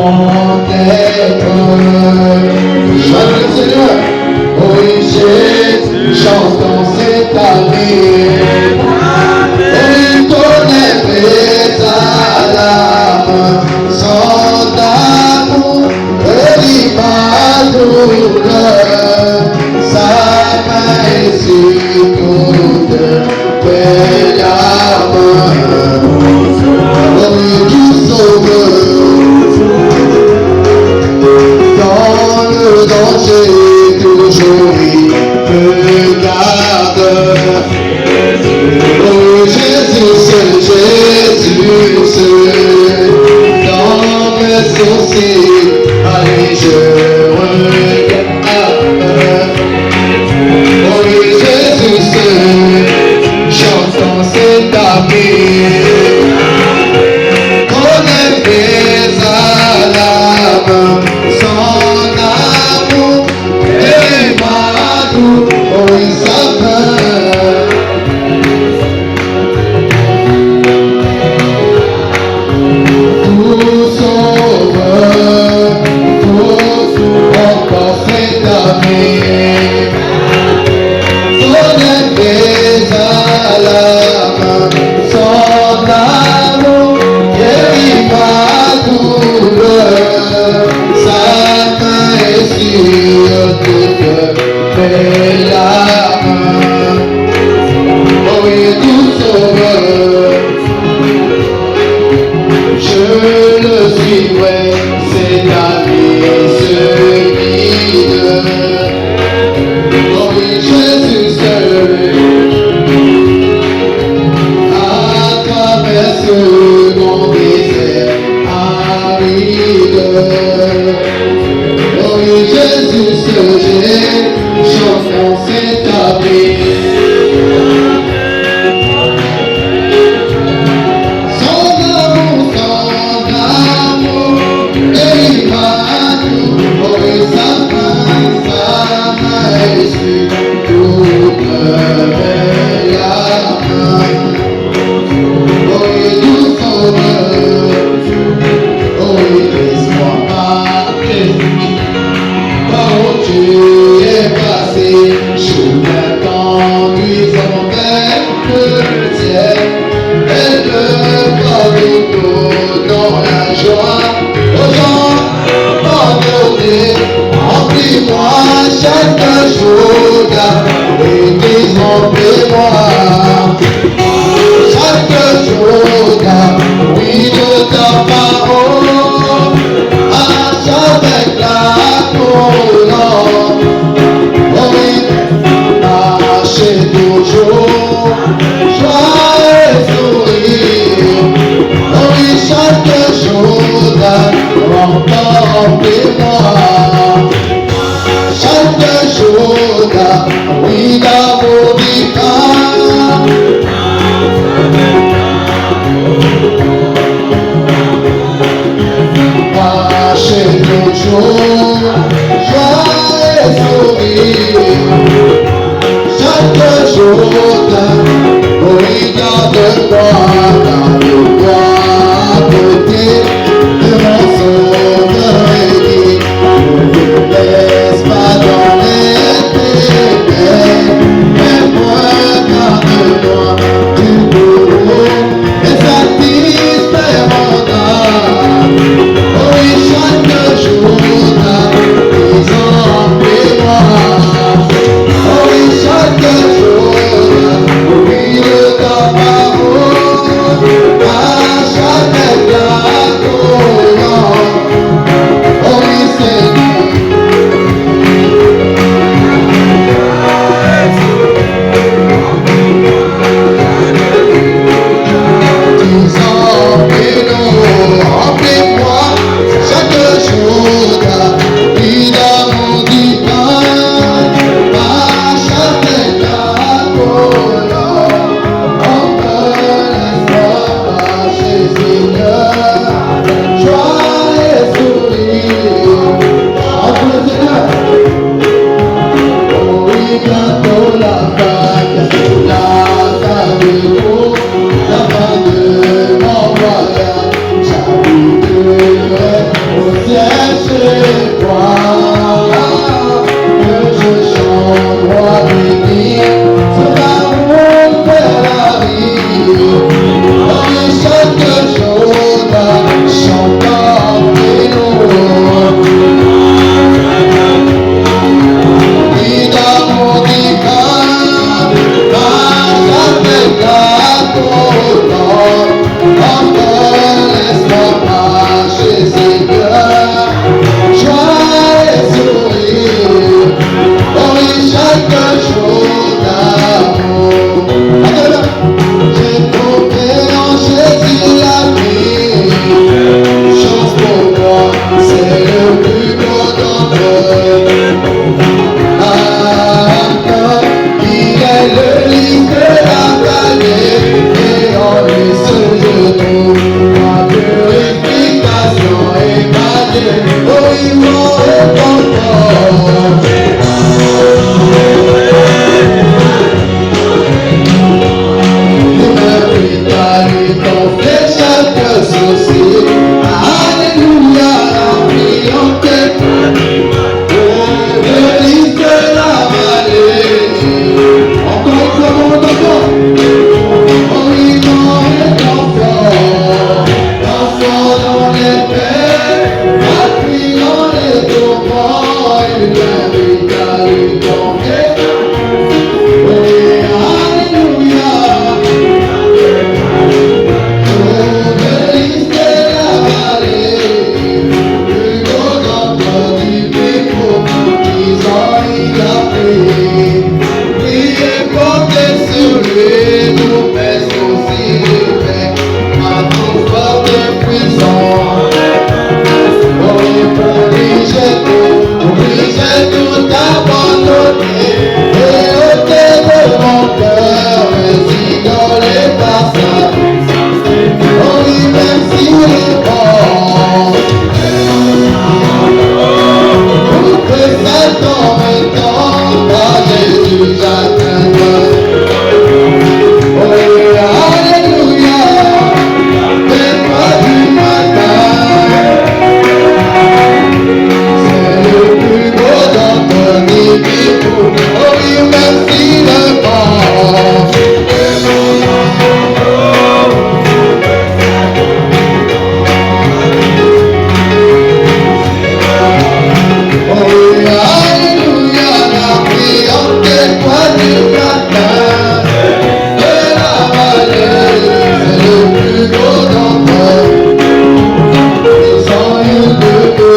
Chaque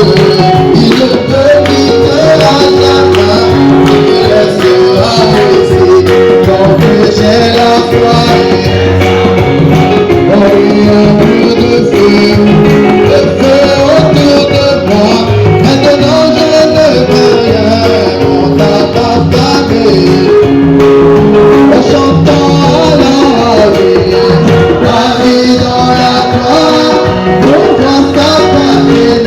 Il ne te quittera jamais, il te laissera aussi. Tant que j'ai la foi, oh, il y a plus de feu autour de moi. Maintenant je ne peux rien quand ta partager. En chantant la vie dans la gloire, on voit sa famille.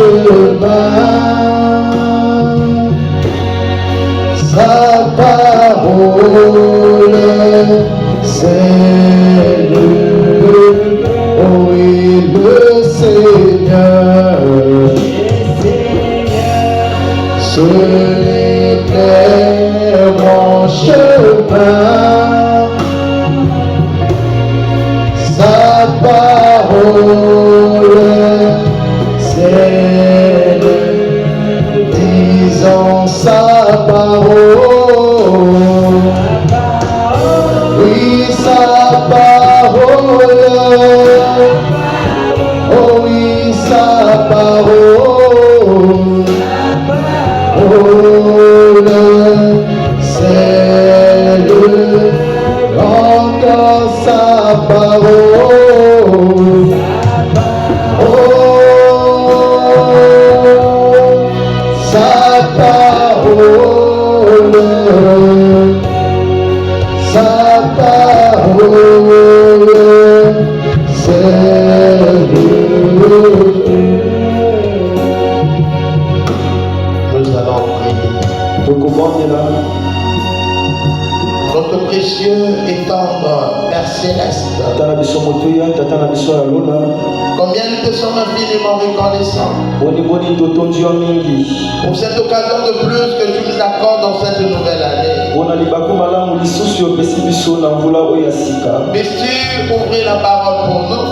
chemin, sa parole, c'est le, oh oui, le Seigneur, celui qui est mon chemin, sa parole, c'est le, disons sa parole, oui sa parole, oh oui sa parole, c'est le, encore sa parole, sa parole, sa parole, c'est le. Nous allons prier. Notre précieux et tendre Père Céleste, combien nous te sommes infiniment reconnaissants pour cette occasion de plus que tu nous accordes dans cette nouvelle année. Puisses-tu ouvrir la parole pour nous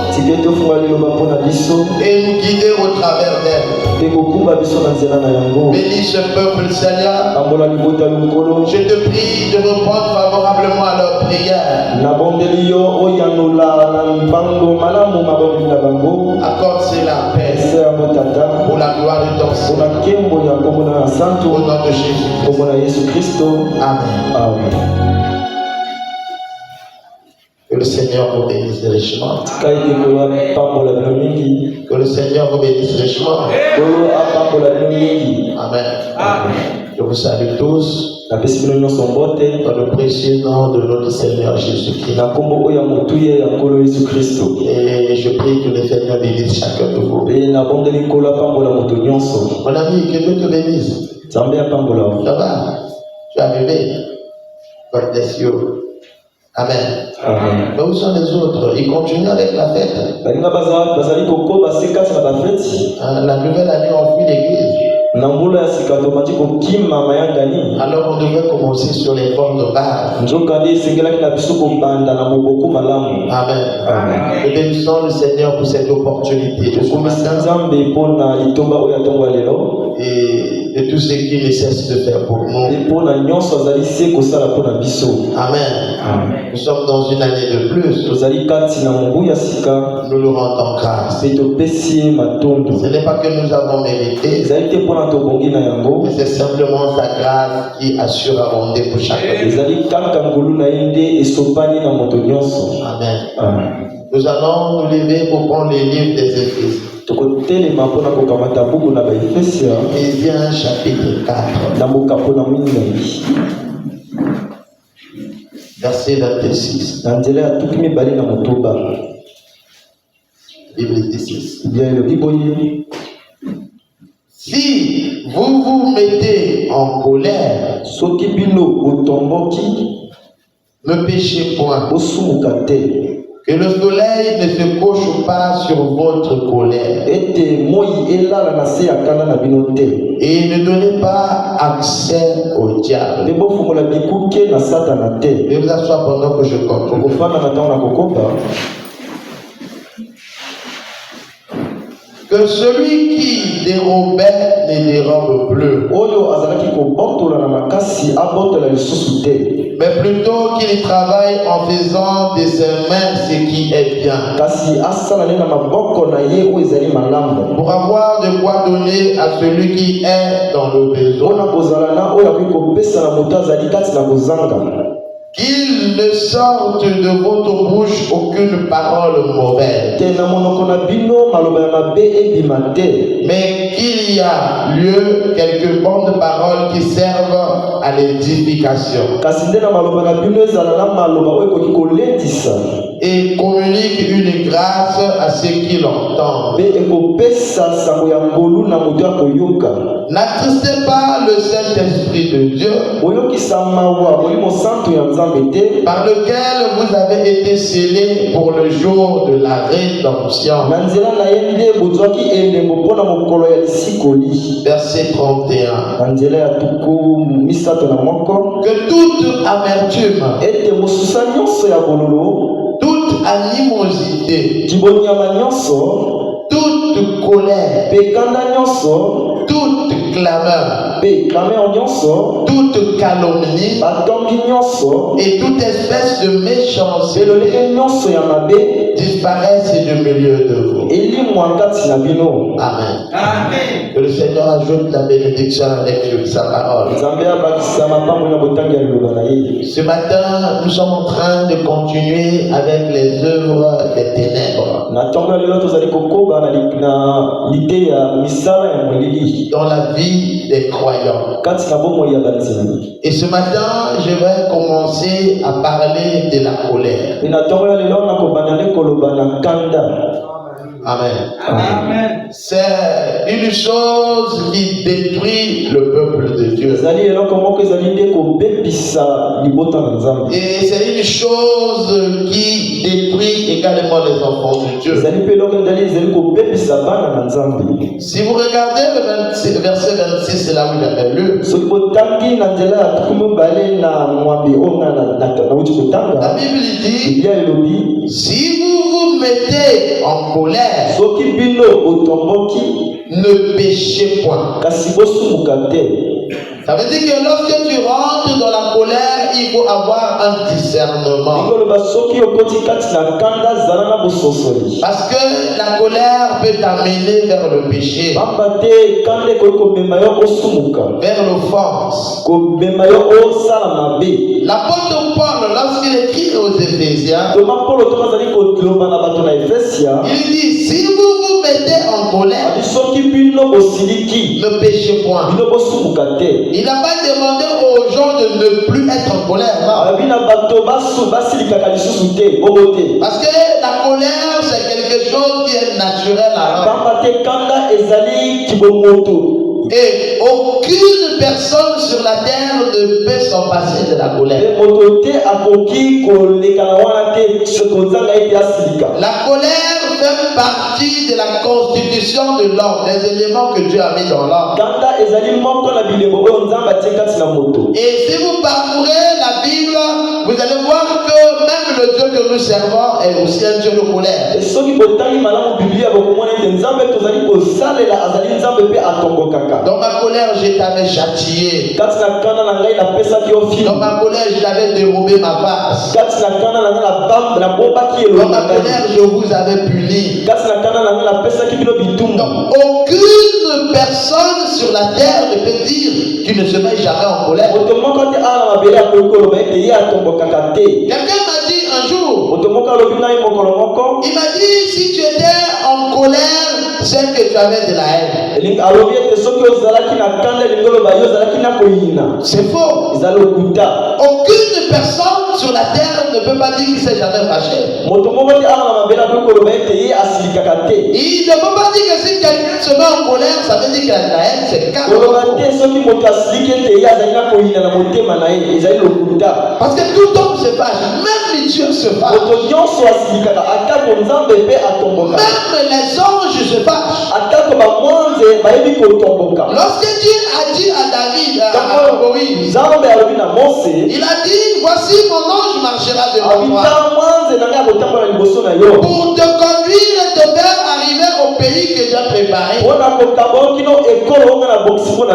et nous guider au travers d'elle. Bénis ce peuple, Seigneur. Je te prie de répondre favorablement à leurs prières. Accorde-c'est la paix pour la gloire de ton Seigneur. Au nom de Jésus. Amen. Que le Seigneur vous bénisse richement. Que le Seigneur vous bénisse richement. Amen. Je vous salue tous dans le précieux nom de notre Seigneur Jésus-Christ. Et je prie que le Seigneur bénisse chacun de vous. Mon ami, que Dieu te bénisse. Ça va? Tu es arrivé? God bless you. Amen. Mais où sont les autres? Ils continuent avec la fête. La nouvelle année, on fuit l'église. Alors on devrait commencer sur les formes de base. Amen. Nous bénissons le Seigneur pour cette opportunité de ce matin et de tout ce qu'il ne cesse de faire pour nous. Amen. Nous sommes dans une année de plus. Nous nous rendons grâce. Ce n'est pas que nous avons mérité, mais c'est simplement sa grâce qui assure abonder pour chacun. Amen. Nous allons nous lever pour prendre les livres des Éphésiens. Éphésiens chapitre 4. Verset 26. Bible 16. Si vous vous mettez en colère, ne péchez point. Que le soleil ne se couche pas sur votre colère. Et ne donnez pas accès au diable. Je vais vous asseoir pendant que je continue. Que celui qui dérobait ne dérobe plus, mais plutôt qu'il travaille en faisant de ses mains ce qui est bien, pour avoir de quoi donner à celui qui est dans le besoin. Qu'il ne sorte de votre bouche aucune parole mauvaise, mais qu'il y a lieu quelques bonnes paroles qui servent à l'édification et communiquent une grâce à ceux qui l'entendent. N'attristez pas le Saint-Esprit de Dieu, par lequel vous avez été scellés pour le jour de la rédemption. Verset 31. Que toute amertume, toute animosité, toute colère, toute clameur, toute calomnie et toute espèce de méchanceté disparaissent du milieu de vous. Amen. Amen. Que le Seigneur ajoute la bénédiction avec sa parole. Ce matin, nous sommes en train de continuer avec les œuvres des ténèbres dans la vie des croyants. Et ce matin, je vais commencer à parler de la colère. Amen. Amen. C'est une chose qui détruit le peuple de Dieu. Et c'est une chose qui détruit également les enfants de Dieu. Si vous regardez le verset 26, c'est là où il avait lu. La Bible dit, si vous vous mettez en colère, ne péchez point. Ça veut dire que lorsque tu rentres dans la colère, il faut avoir un discernement. Parce que la colère peut t'amener vers le péché, vers l'offense. L'apôtre Paul, lorsqu'il écrit aux Éphésiens, il dit, si vous vous mettez en colère, ne péchez point. Il n'a pas demandé aux gens de ne plus être en colère. Non. Parce que la colère, c'est quelque chose qui est naturel à l'homme. Et aucune personne sur la terre ne peut s'en passer de la colère. La colère fait partie de la constitution de l'homme, des éléments que Dieu a mis dans l'homme. Et si vous parcourez la Bible, vous allez voir que même le Dieu que nous servons est aussi un Dieu de colère. Dans ma colère, je t'avais châtié. Dans ma colère, je t'avais dérobé ma vase. Dans ma colère, je vous avais puni. Donc, aucune personne sur la terre ne peut dire qu'il ne se met jamais en colère. Quelqu'un m'a dit un jour, il m'a dit, si tu étais en colère, c'est que tu avais de la haine. C'est faux. Aucune personne sur la terre ne peut pas dire qu'il ne s'est jamais fâché. Il ne peut pas dire que si quelqu'un se met en colère, ça veut dire qu'il a de la haine. C'est carrément. Parce que tout homme se fâche, même les dieux se fâchent. Même les anges se fâchent. Lorsque Dieu a dit à David, à Moïse, il a dit, voici mon ange marchera devant toi pour te conduire et te faire arriver au pays que j'ai préparé.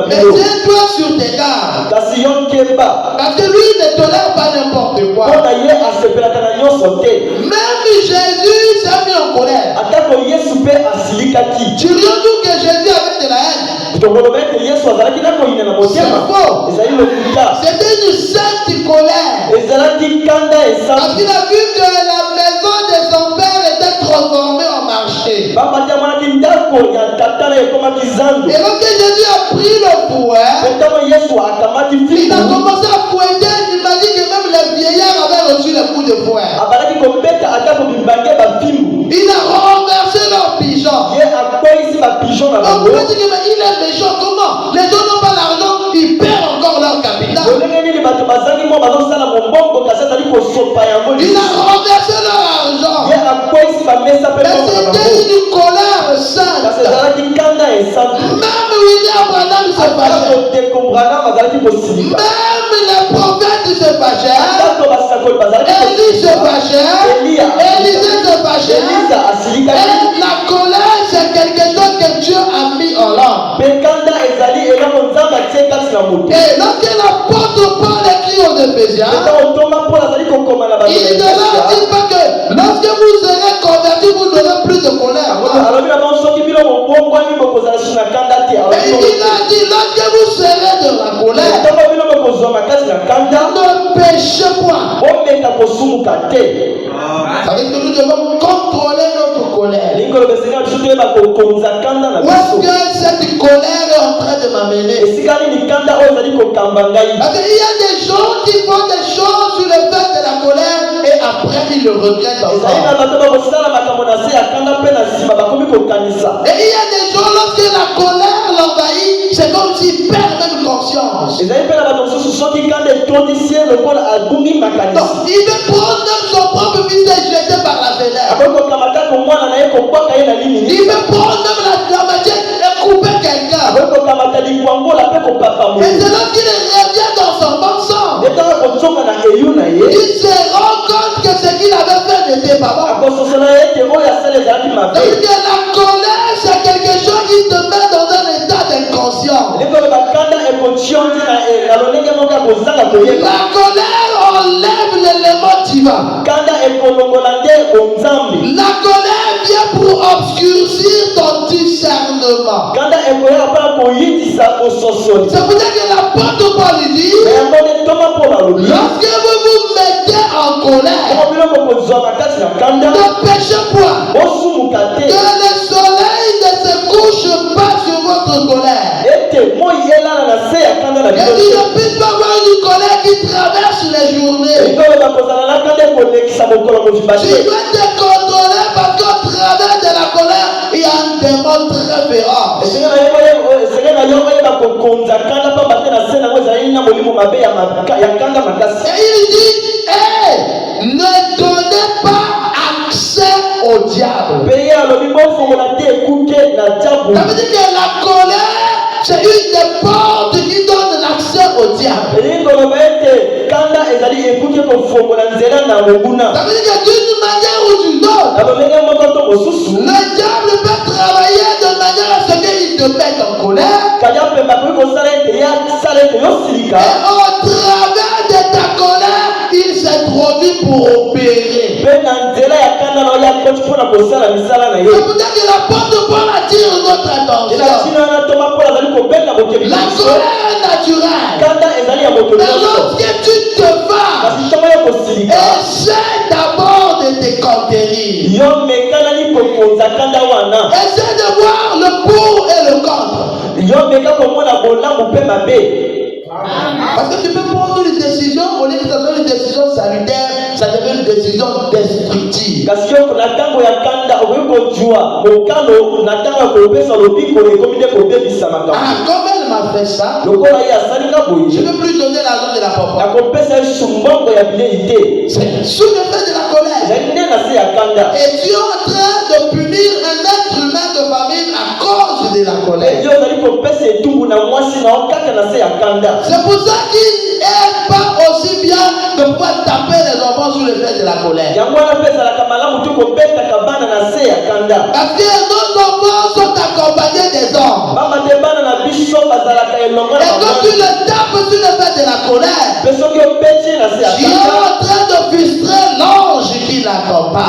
Mais tiens-toi sur tes gardes, parce que lui ne tolère pas n'importe quoi. Même Jésus s'est mis en colère. Tu dis que Jésus avait de la haine. faux. C'était une sainte colère. Parce qu'il a vu que la maison de son père était transformée en marché. Et lorsque Jésus a pris le fouet, il a commencé à fouetter. Il m'a dit que même les vieillards avaient reçu le coup de fouet. Il a renversé leur pigeon. On peut dire qu'il est méchant. Comment? Les gens n'ont pas l'argent, ils perdent encore leur capital. Il a renversé leur argent. Mais c'était une colère sainte. Même William Branham se fâchait. Même les prophètes se fâchaient. Élie se fâchait. Élisée se fâchait. Et la colère, c'est quelque chose que Dieu a mis en l'homme. Et lorsque l'apôtre Paul écrit aux Éphésiens, il ne leur dit pas que lorsque vous serez convertis, vous n'aurez plus de colère. Mais il a dit, lorsque vous serez de la colère, ne péchez point. Ça veut dire que nous devons contrôler notre colère. Où est-ce que cette colère est en train de m'amener? Parce qu'il y a des gens qui font des choses sur le fait de la colère et après ils le regrettent encore. Et il y a des gens, lorsque la colère l'envahit, c'est comme s'ils perdent même conscience. Donc, il veut prendre son propre fils et jeter par la fenêtre. Il veut prendre même la machette et couper quelqu'un. Et c'est lorsqu'il revient dans son bon sens, il se rend compte que ce qu'il avait fait n'était pas bon. Donc la colère, c'est quelque chose qui te met dans un état d'inconscience. La colère enlève l'élément divin. La colère vient pour obscurcir ton discernement. C'est pour ça que l'apôtre Paul dit, lorsque vous vous mettez en colère, ne péchez point, que le soleil ne se couche pas sur votre colère. Et il ne puisse pas avoir une colère qui traverse les journées. Tu dois te contrôler parce qu'au travers de la colère, il y a un démon très féroce. Et il dit, hey, ne donnez pas accès au diable. Ça veut dire que la colère, c'est une des portes qui donne l'accès au diable. Ça veut dire que d'une manière ou d'une autre, le diable peut travailler de manière à ce qu'il te mette en colère. Et au travers de ta colère, il s'introduit pour opérer. C'est pour ça que l'apôtre Paul attire notre attention. La colère est naturelle. Mais lorsque tu te vas, essaie d'abord de te contenir. Essaie de voir le pour et le contre. Parce que tu peux prendre une décision, au lieu que ça soit une décision salutaire, ça devient une décision destructive. Ah, comme elle m'a fait ça, je ne peux plus donner l'argent de la papa. C'est sous le fait de la colère. Et tu es en train de punir un être humain de famille à cause de la colère. C'est pour ça qu'il n'est pas aussi bien de pouvoir taper les enfants sous le fait de la colère. Parce que nos enfants sont accompagnés des hommes. Et quand tu le tapes sur le fait de la colère, tu es en train de frustrer l'ange qui l'accompagne.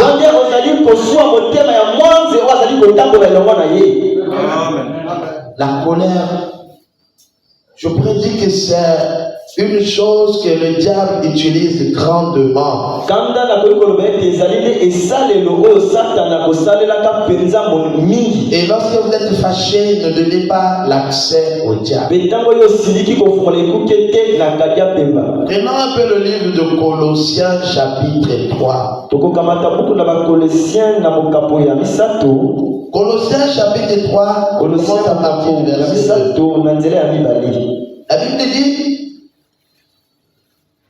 La colère Je pourrais dire que c'est une chose que le diable utilise grandement. Et lorsque vous êtes fâché, ne donnez pas l'accès au diable. Prenons un peu le livre de Colossiens chapitre 3. Colossiens chapitre 3, commence à partir du verset 2. La Bible dit: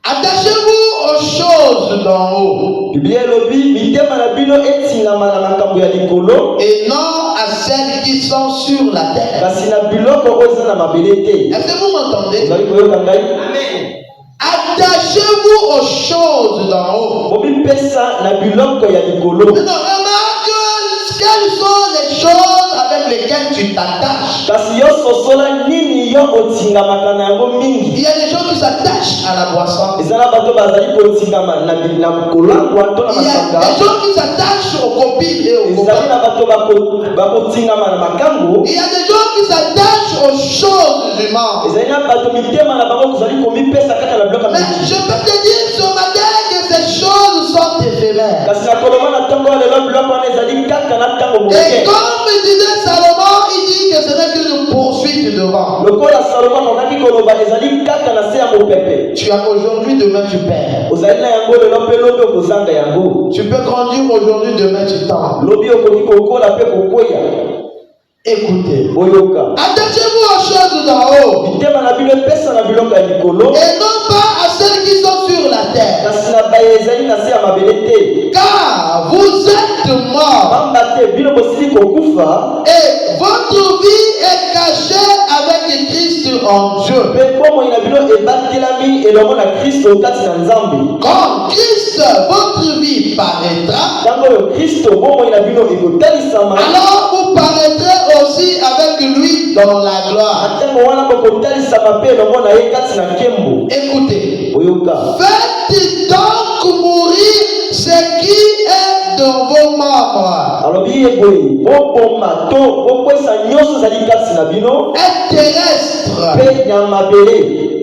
attachez-vous aux choses d'en haut et non à celles qui sont sur la terre. Est-ce que vous m'entendez? Amen. Attachez-vous aux choses d'en haut. Maintenant, remarque quelles sont les choses avec lesquelles tu t'attaches. Il y a des gens qui s'attachent à la boisson. Il y a des gens qui s'attachent aux copines et aux copains. Il y a des gens qui s'attachent aux choses humaines. Mais je peux te dire ce matin que ces choses sont éphémères. Et comme disait Salomon, il dit que ce n'est qu'une poursuite devant. Tu as aujourd'hui, demain tu perds. Tu peux grandir aujourd'hui, demain tu tombes. Écoutez, attachez-vous aux choses d'en haut et non pas à celles qui sont sur la terre, car vous êtes morts et votre vie est cachée avec Christ en Dieu. Quand Christ, votre vie paraîtra, alors vous paraîtrez aussi avec lui dans la gloire. Écoutez, faites donc mourir ce qui est dans vos membres: est terrestre,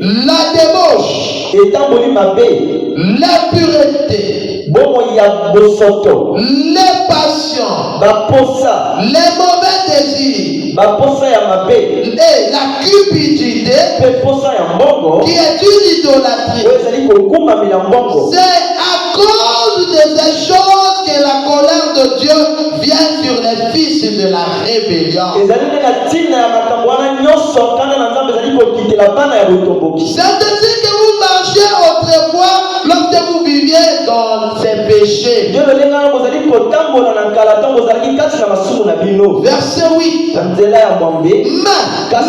la débauche, l'impureté, les passions, les mauvais désirs et la cupidité, qui est une idolâtrie. C'est à cause de ces choses que la colère de Dieu vient sur les fils de la rébellion. C'est ainsi que vous marchiez autrefois lorsque vous viviez dans ces péchés. Verset 8. Maintenant,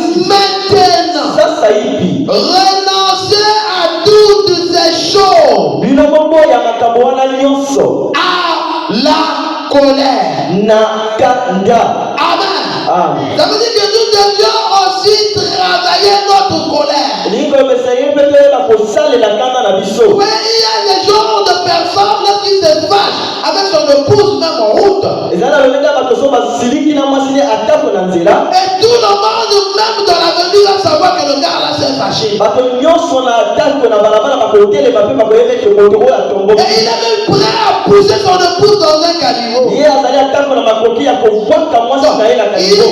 renoncez à toutes ces choses, à la colère. Amen. Ça veut dire que nous devions aussi travailler notre colère. Oui, il y a des genres de personnes qui se fâchent avec son épouse même en route. Et tout le monde, même dans l'avenir, va savoir que le gars là s'est fâché. Et il est même prêt à pousser son épouse dans un caniveau. Il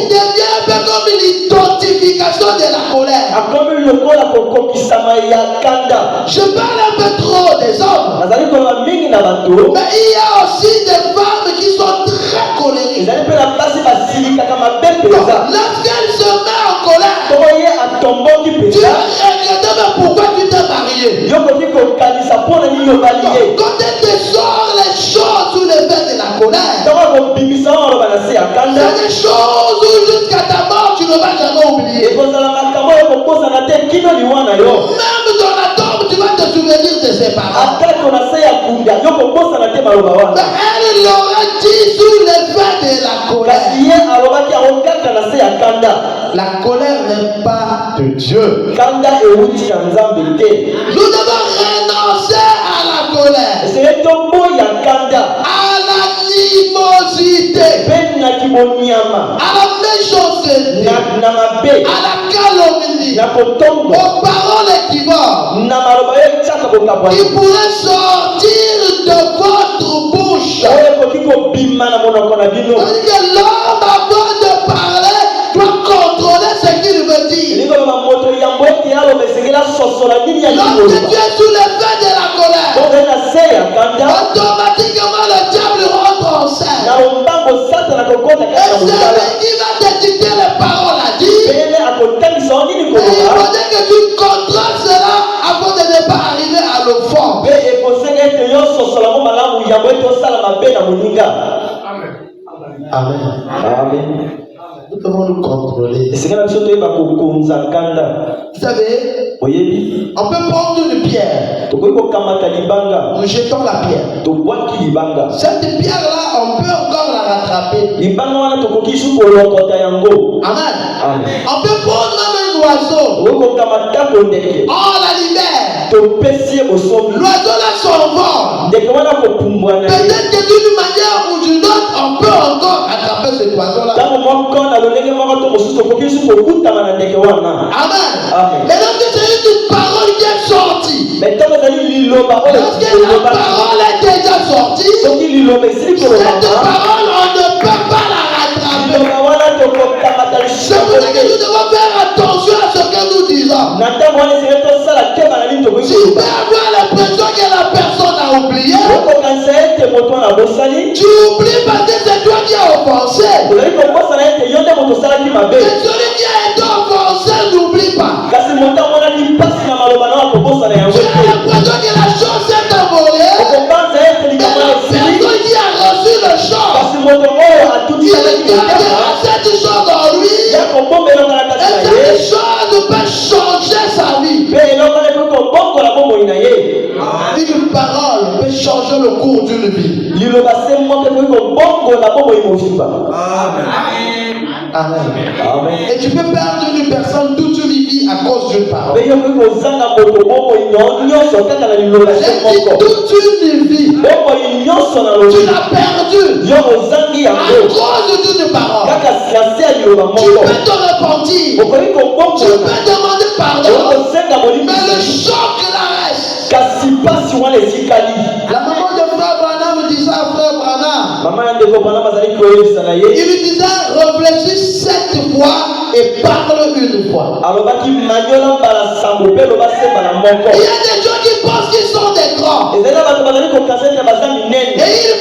devient un peu comme une identification de la colère. Je parle un peu trop des hommes, mais il y a aussi des femmes qui sont très colériques. Lorsqu'elle se met en colère, tu vas regretter pourquoi tu t'es marié. Quand elle te sort les choses sous l'effet de la colère, c'est des choses où jusqu'à ta mort tu ne vas jamais oublier. Même dans la tombe tu vas te souvenir de ses paroles. Mais elle l'aurait dit sous l'effet de la colère. La colère n'est pas de Dieu. Nous devons renoncer à la colère, à l'animosité, à la méchanceté, à la calomnie, aux paroles équivoques qui pourraient sortir de votre bouche. C'est-à-dire que l'homme, avant de parler, doit contrôler ce qu'il veut dire. Lorsque tu es sous l'effet de la colère, automatiquement le diable rentre en scène. Et c'est lui qui va te dicter les paroles à dire. Et il faudrait que tu contrôles cela avant de ne pas arriver à l'offense. Amen. Amen. Nous devons nous contrôler. Vous savez, on peut prendre une pierre. Nous jetons la pierre. Cette pierre-là, on peut encore la rattraper. Amen. On peut prendre même un oiseau. On la libère. L'oiseau là s'envole. Peut-être que d'une manière ou d'une autre, on peut encore attraper cet oiseau-là. Amen. Mais lorsque c'est une parole qui est sortie, lorsque la parole est déjà sortie, cette parole, on ne peut pas la rattraper. C'est pour ça que nous devons faire attention à ce que nous disons. Si tu peux avoir l'impression que la personne a oublié, tu oublies parce que c'est toi qui as offensé. Mais celui qui a été offensé n'oublie pas. Tu as l'impression que la chose s'est envolée. Mais la personne qui a reçu le choc, il gardera cette chose en lui. Et cette chose peut changer sa vie. Une parole peut changer le cours d'une vie. Amen. Amen. Et tu peux perdre une personne toute une vie à cause d'une parole. J'ai dit toute une vie. Tu l'as perdu à cause d'une parole. Tu peux te repentir. Tu peux demander pardon. Mais le choc la reste. La maman de frère Branham disait à frère Branham, il lui disait réfléchis 7 fois et parle une fois. Il y a des gens qui pensent qu'ils sont des grands. Et ils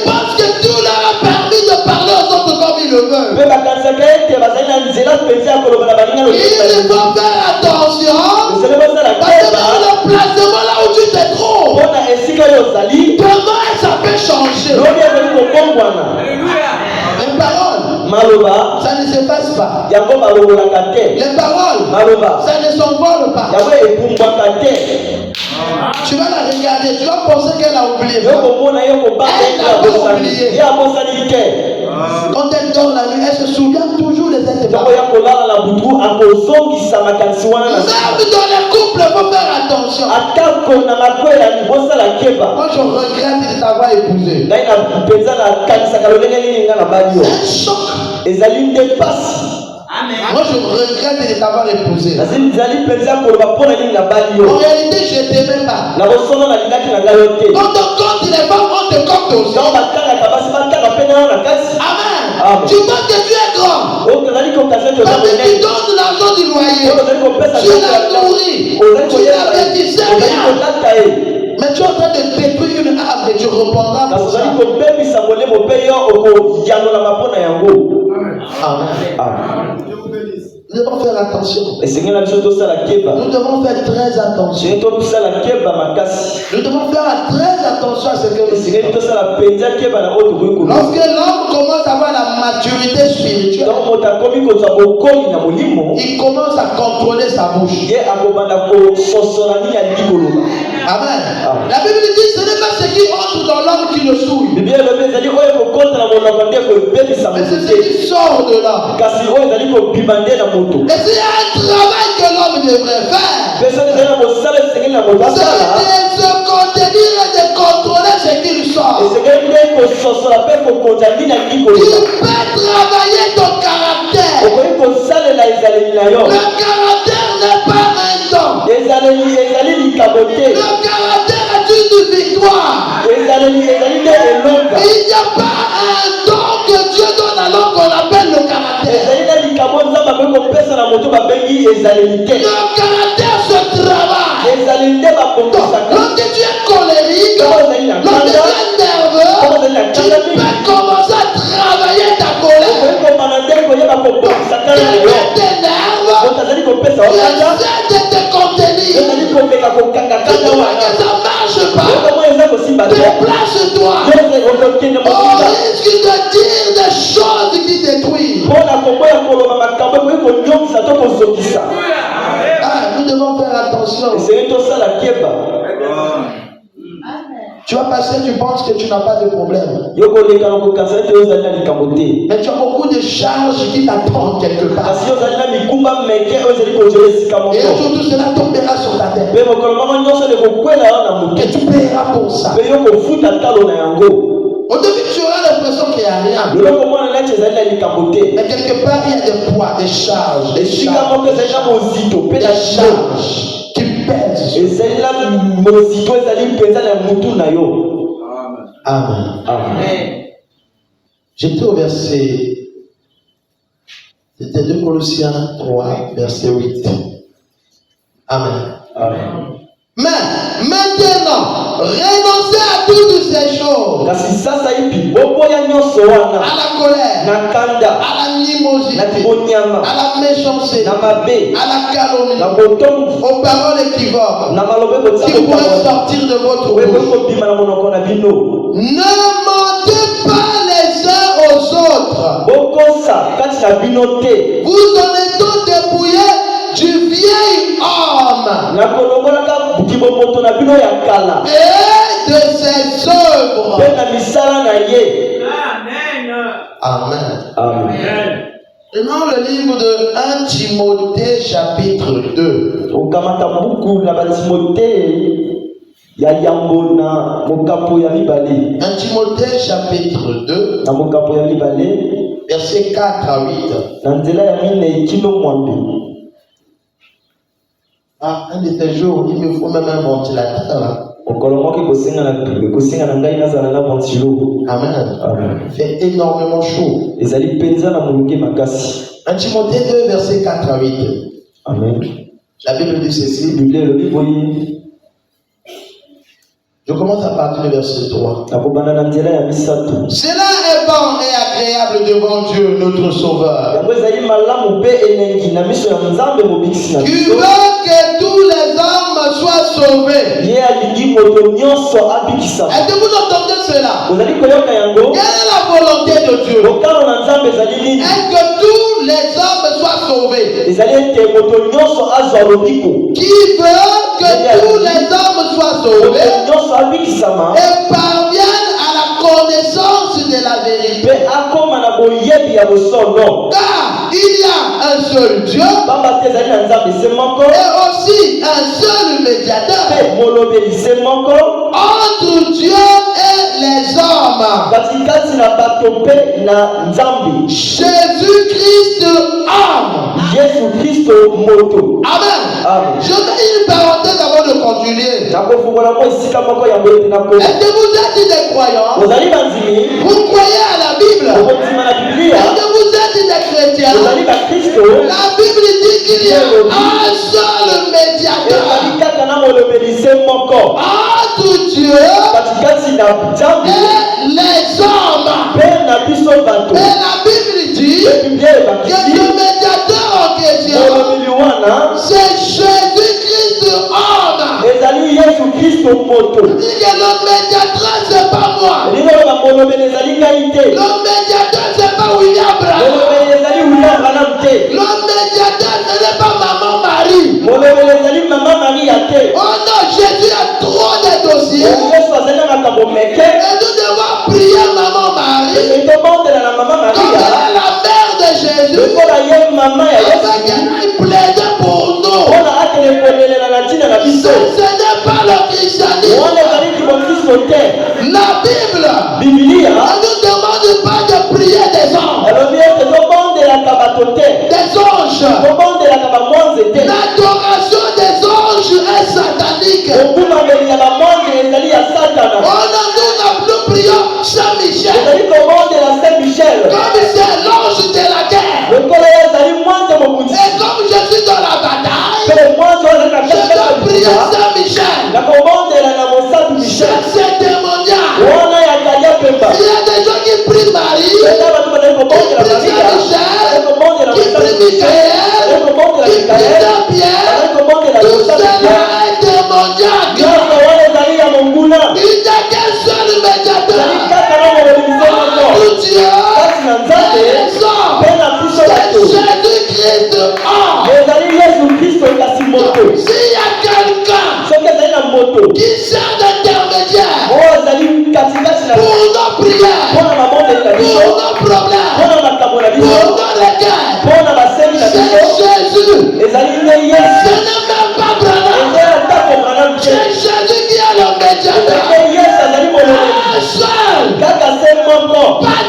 pensent que tout leur a permis de parler aux autres comme ils le veulent. Il faut faire attention. Parce que dans le placement là où tu te trouves, comment ça peut changer? Les paroles, ça ne s'efface pas. Les paroles, ça ne s'envole pas. Tu vas la regarder, tu vas penser qu'elle a oublié. Elle n'a pas oublié. Quand elle dort la nuit, elle se souvient toujours de cette parole. Même dans les couples, il faut faire attention. Moi, je regrette de t'avoir épousé. C'est un choc. Moi, je regrette de t'avoir épousé. En réalité, je ne t'aimais pas. Quand on compte les femmes, on te compte aussi. Amen. Tu penses que tu es grand. Parce que tu donnes l'argent du loyer. Tu l'as nourri. Tu l'as bâti, c'est bien. Mais tu es en train de détruire une âme et tu répondras pour ça. Amen. Nous devons faire attention. Nous devons faire très attention. Nous devons faire très attention à ce que nous disons. Lorsque l'homme commence à avoir la maturité spirituelle, il commence à contrôler sa bouche. Amen. La Bible dit ce n'est pas ce qui entre dans l'homme qui le souille, mais c'est ce qui sort de l'homme. Et s'il y a un travail que l'homme devrait faire, c'est de se contenir et de contrôler ce qu'il sort. Il peut travailler ton caractère. Le caractère n'est pas Le caractère est une victoire. Il n'y a pas un don que Dieu donne alors qu'on appelle le caractère. Le caractère se travaille. Lorsque tu es colérique, lorsque tu es nerveux, tu peux commencer à travailler ta colère. Quelqu'un t'énerve, tu essaies de te contenir. Tu vois que ça ne marche pas. Déplace-toi. On risque de dire des choses qui détruisent. Nous devons faire attention. Tu vas passer, tu penses que tu n'as pas de problème. Mais tu as beaucoup de charges qui t'attendent quelque part. Et surtout cela tombera sur ta tête. Et tu paieras pour ça. Au début, tu auras l'impression qu'il n'y a rien. Mais quelque part, il y a des poids, des charges. Des charges qui pèsent. Amen. Amen. J'étais au verset. C'était 2 Colossiens 3, verset 8. Amen. Amen. Mais maintenant, renoncez à toutes ces choses. À la colère, à l'animosité, à la méchanceté, à la calomnie, aux paroles équivoques qui pourraient sortir de votre bouche. Ne mentez pas les uns aux autres. Vous en êtes tous dépouillés du vieil homme et de ses œuvres. Amen. Amen. Maintenant le livre de 1 Timothée chapitre 2. Un Timothée chapitre 2 verset 4 à 8. Un de ces jours, il me faut même un ventilateur. Amen. Il fait énormément chaud. 1 Timothée 2 verset 4 à 8. Amen. La Bible dit ceci. Je commence à partir du verset 3. Cela est bon et agréable devant Dieu, notre Sauveur, qui veut que tous les hommes soient sauvés. Est-ce que vous entendez cela? Quelle est la volonté de Dieu? Est-ce que tous les hommes soient sauvés? Qui veut que tous les hommes soient sauvés et parviennent à la connaissance de la vérité. Car il y a un seul Dieu et aussi un seul médiateur entre Dieu et les hommes, Jésus-Christ homme. Amen. Je mets une parenthèse avant de continuer. Est-ce que vous êtes des croyants? Vous croyez à la Bible? Est-ce que vous êtes des chrétiens? La Bible dit qu'il y a un seul médiateur entre Dieu et les hommes. Et la Bible dit que le médiateur en question, c'est Jésus-Christ homme. Il dit que le médiateur, c'est pas moi. Le médiateur, c'est pas William Branham. Le médiateur, ce n'est pas maman Marie. Oh non, Jésus a trop de dossiers. Et nous devons prier maman Marie. Comme elle est la mère de Jésus. Afin qu'elle aille plaider pour nous. Ce n'est pas le christianisme. La Bible ne nous demande pas de prier des anges. Des anges. L'adoration des anges est satanique. Saint-Michel. C'est démoniaque. Il y a des gens qui prient Marie, qui prient Saint-Michel, qui prient Michael, qui prient Saint-Pierre. Tout cela est démoniaque. Il n'y a qu'un seul médiateur. Tout Dieu et les hommes. C'est Jésus-Christ. S'il y a quelqu'un qui sert d'intermédiaire pour nos prières, pour nos problèmes, pour nos requêtes, c'est Jésus. Ce n'est même pas Branham. C'est Jésus qui est le médiateur. Un seul, pas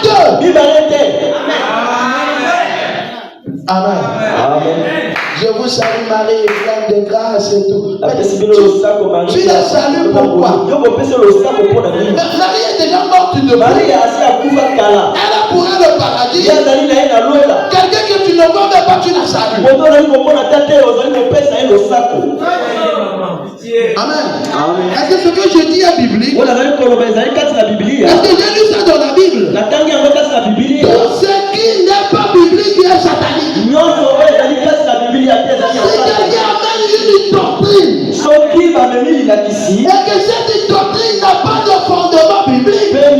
deux. Amen. Amen. Je vous salue Marie, pleine de grâce et tout. Tu la salues pourquoi? Marie est déjà morte de Elle a pour elle le paradis. Quelqu'un que tu ne vois même pas, tu la salues. Amen. Est-ce que ce que je dis est biblique? Est-ce que j'ai lu ça dans la Bible? Tout ce qui n'est pas biblique est satanique. Si quelqu'un amène une doctrine et que cette doctrine n'a pas de fondement biblique, c'est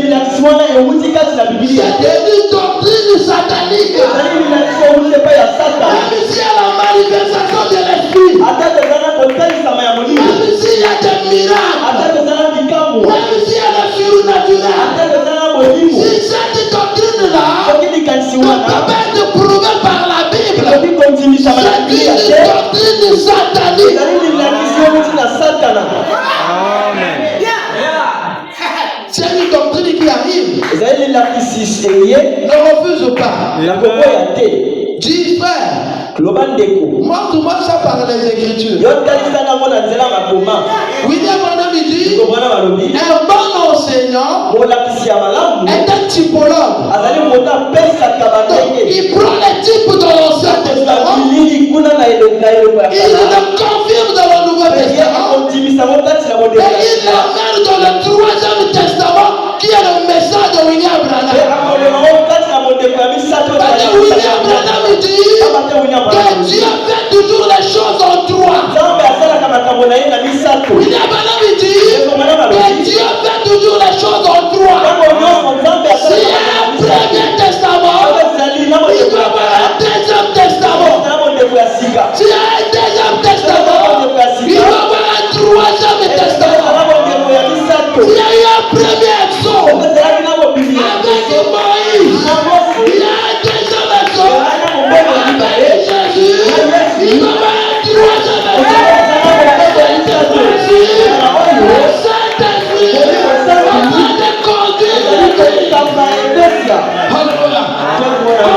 une doctrine satanique. Même si elle a la manifestation de l'esprit, même s'il y a des miracles, même si elle est surnaturelle, si cette doctrine-là ne peut pas être prouvée par la Bible, c'est une doctrine satanique. C'est une doctrine qui arrive. Ne refuse pas. Dis frère, montre-moi ça par les Écritures. William Branham dit, un bon enseignant est un typologue. Il prend les types dans l'Ancien Testament, il le confirme dans le Nouveau Testament, et il l'amène dans le Troisième Testament, qui est le message de William Branham. William Branham dit que Dieu fait toujours les choses en trois. William Branham dit que Dieu fait toujours les choses en trois. S'il y a un premier testament, il va y avoir un deuxième testament. S'il y a un deuxième testament, il va y avoir un troisième testament. S'il y a eu un premier exode avec Moïse, il y a un deuxième exode avec Jésus, il va y avoir un troisième exode. Le Saint-Esprit va te conduire l'Église. Alléluia.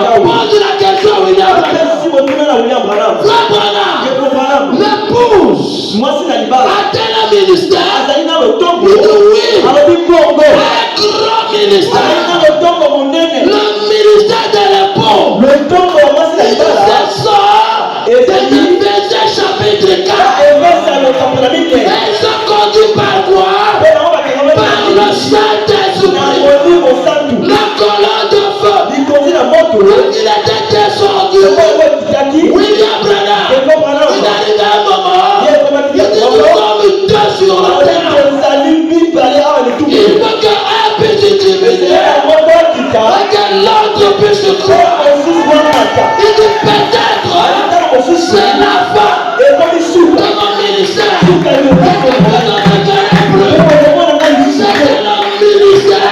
On pose la question à William Branham. L'épouse a-t-elle un ministère? Il dit oui. Un grand ministère. Le ministère de l'époux. Il dit c'est ça. C'est Éphésiens chapitre 4. Ils sont conduits par quoi? Par le Saint-Esprit. La colonne de feu. Il était descendu. William Branham. Il arrive à un moment. Il dit nous sommes deux sur la terre. Il veut qu'un puisse diminuer et que l'autre puisse croire. Il dit peut-être c'est la fin de mon ministère. C'est le ministère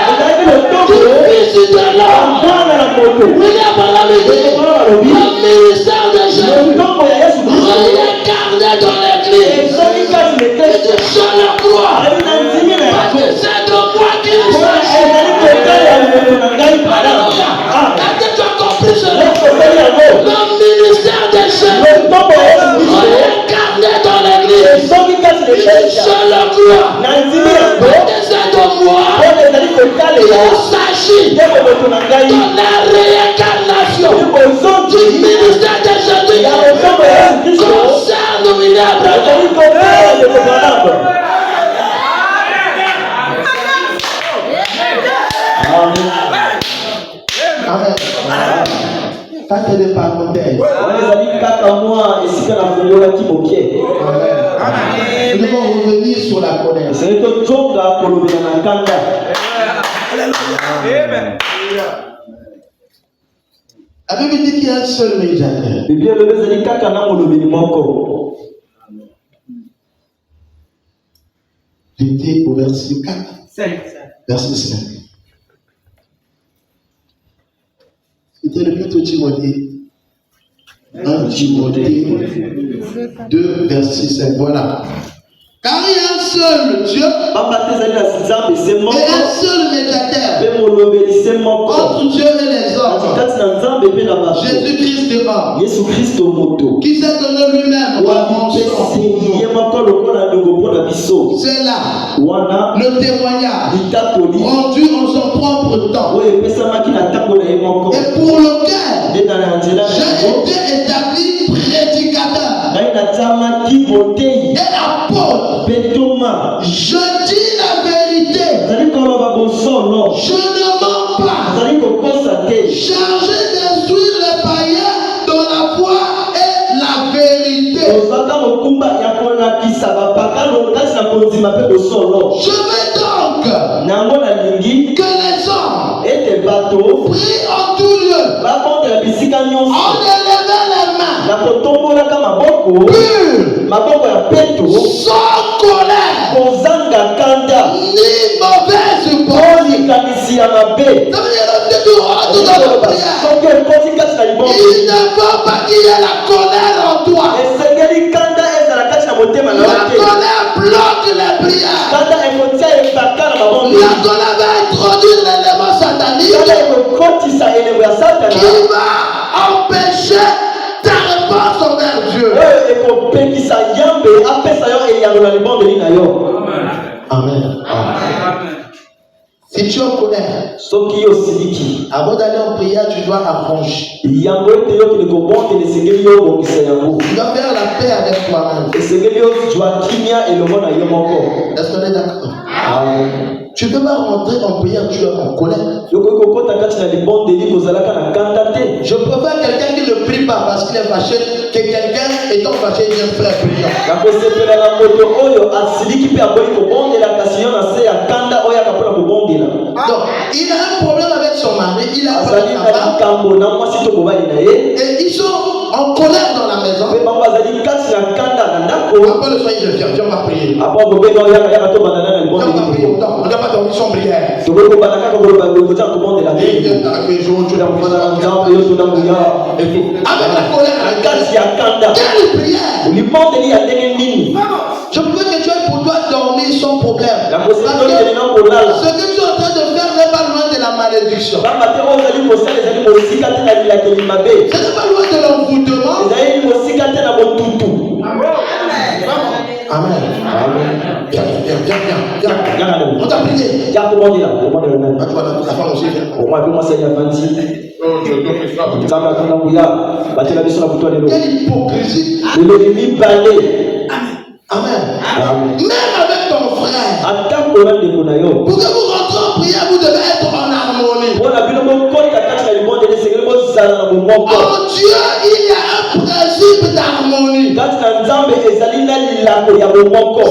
du Fils de l'homme. William Branham dit le ministère de Jésus réincarné dans l'église. Il dit je le crois parce que c'est de moi qu'il s'agit. Alléluia. Est-ce que tu as compris cela? Le ministère de Jésus réincarné dans l'église. Il dit je le crois parce que c'est de moi qu'il s'agit de la réincarnation du ministère de Jésus concerne William Branham. Amen. Ça, c'est des parenthèses. Nous devons revenir sur la colère. La Bible dit qu'il y a un seul médiateur. J'étais au verset 4. Verset 5. C'était le plutôt Timothée. 1 Timothée 2, verset 5. Voilà. Car il y a un seul Dieu et un seul médiateur entre Dieu et les hommes, Jésus-Christ de homme, qui s'est donné lui-même pour c'est là le témoignage rendu en son propre temps et pour lequel j'ai été établi prédicateur et apôtre. Je dis la vérité. Je ne mens pas. Chargé d'instruire les païens dans la foi et la vérité. Je veux donc que les hommes prient en tout lieu en élevant les mains pures, sans colère ni mauvaise pensée. Ça veut dire que il ne faut pas qu'il y ait la colère en toi. La colère bloque les prières. La colère va introduire l'élément satanique qui va empêcher ta réponse envers Dieu. Amen. Si tu es en colère, avant d'aller en prière, tu dois arranger. Tu dois faire la paix avec toi-même. Est-ce qu'on est d'accord? Tu ne peux pas rentrer en prière, tu es en colère. Je préfère quelqu'un qui ne prie pas parce qu'il est fâché que quelqu'un étant fâché vient frère prier. Donc, il a un problème avec son mari, il a un problème avec sa femme, et ils sont en colère dans la maison. Après le soir, il revient, viens, on va prier. On va prier, on ne doit pas dormir sans prière. Avec la colère, quelle prière? Je peux que tu aies pour toi dormir sans problème. Parce que ce que tu es en train de faire n'est pas loin de la malédiction. Ce n'est pas loin de l'envoûtement. Amen. Viens. On t'a prié. La femme aussi vient. Quelle hypocrisie. Amen. Même avec ton frère, pour que vous rentrez en prière, vous devez être en harmonie. En Dieu, il y a un principe d'harmonie.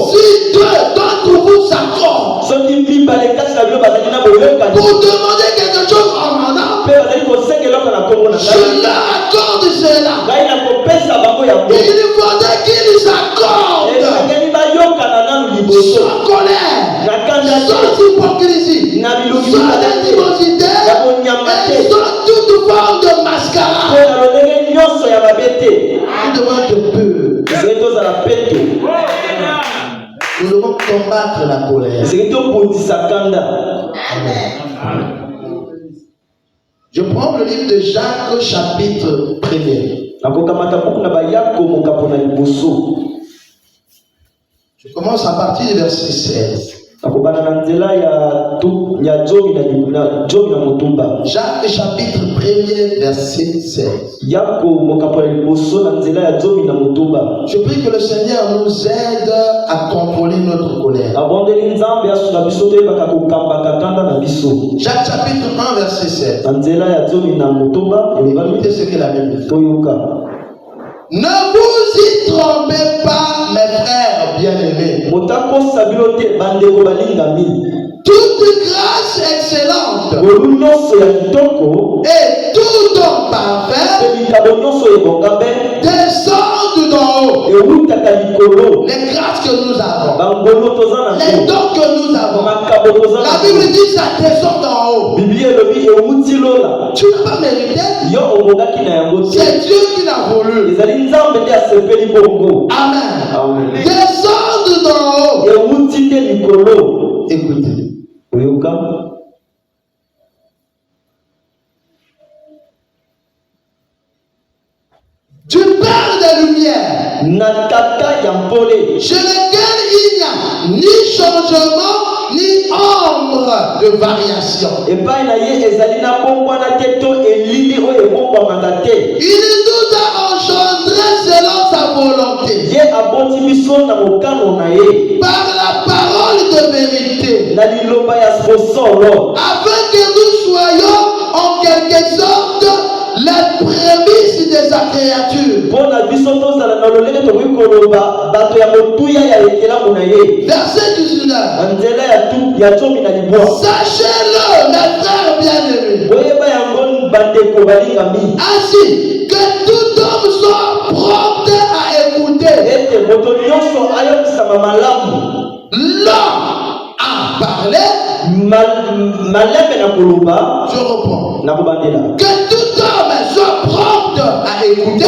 Si deux d'entre vous s'accordent pour demander quelque chose en mon âme, je leur accorde cela. Il faudrait qu'ils s'accordent sans colère, sans hypocrisie, sans animosité et sans toute forme de mascarade. Nous devons être purs. Nous devons combattre la colère. Je prends le livre de Jacques, chapitre 1er. Je commence à partir du verset 16. Jacques chapitre 1er verset 16. Je prie que le Seigneur nous aide à contrôler notre colère. Jacques chapitre 1 verset 16. Écoutez ce que la Bible dit. Ne vous y trompez pas, mes frères bien-aimés. Toute grâce excellente et tout don parfait descendent d'en haut. Les grâces que nous avons, les dons que nous avons, la Bible dit ça descend d'en haut. Tu n'as pas mérité. C'est Dieu qui l'a voulu. Amen. Descendent d'en haut. Écoutez. Du Père des Lumières, chez lequel il n'y a ni changement ni ombre de variation. Il nous a engendré selon sa volonté par la parole de vérité, afin que nous soyons en quelque sorte les prémices de sa créature. Verset 19. Sachez-le, mes frères bien-aimés, ainsi que tout homme soit prompt à écouter. L'homme a parlé. Je reprends. Que tout homme soit prompt à écouter.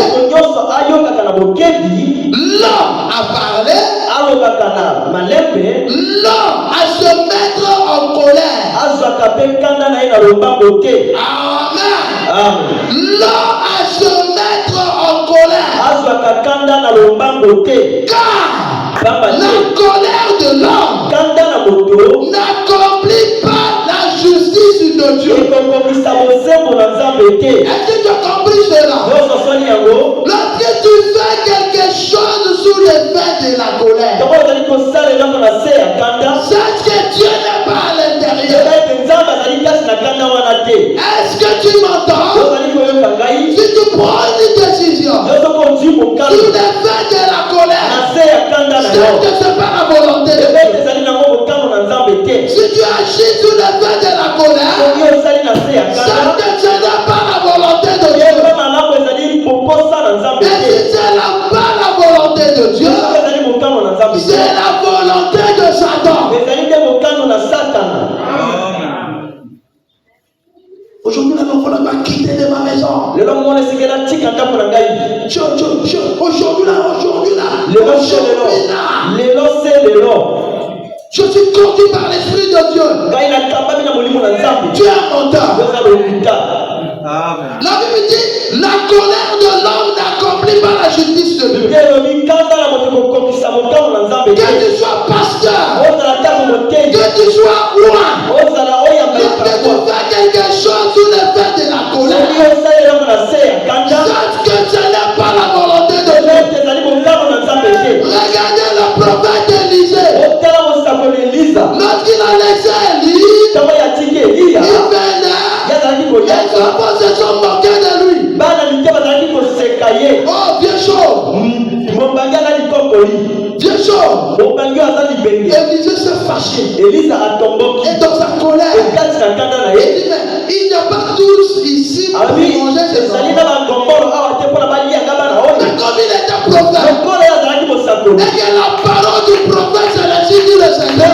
L'homme a parlé. L'homme à se mettre en colère. Amen. L'homme à se mettre en colère. Car la colère de l'homme n'accomplit pas la justice de Dieu. Est-ce que tu as compris cela? Lorsque tu fais quelque chose sous l'effet de la colère, sache que Dieu n'est pas à l'intérieur. Est-ce que tu m'entends? Si tu prends une décision sous l'effet de la colère, sache que ce n'est pas la volonté de Dieu. Si tu agis sous l'effet de la colère, sache que ce n'est pas la volonté de Dieu. Et si ce n'est pas la volonté de Dieu, c'est la volonté de Satan. Aujourd'hui, l'enfant va quitter de ma maison. Aujourd'hui, je suis conduit par l'Esprit de Dieu. Tu es un menteur. La Bible dit, la colère de l'homme n'accomplit pas la justice de Dieu. Que tu sois pasteur, que tu sois roi, que tu fais quelque chose sous l'effet de la colère, sache que ce n'est pas la volonté de Dieu. Regardez le prophète Élisée. Lorsqu'il a laissé Élie, il venait et son enfants se sont moqués de lui. Oh, vieux chaud. Vieux chaud. Élisée s'est fâché. Et dans sa colère, il dit, mais il n'y a pas tous ici pour manger ses enfants. Mais comme il était prophète, et que la parole du prophète c'est la suite du Seigneur,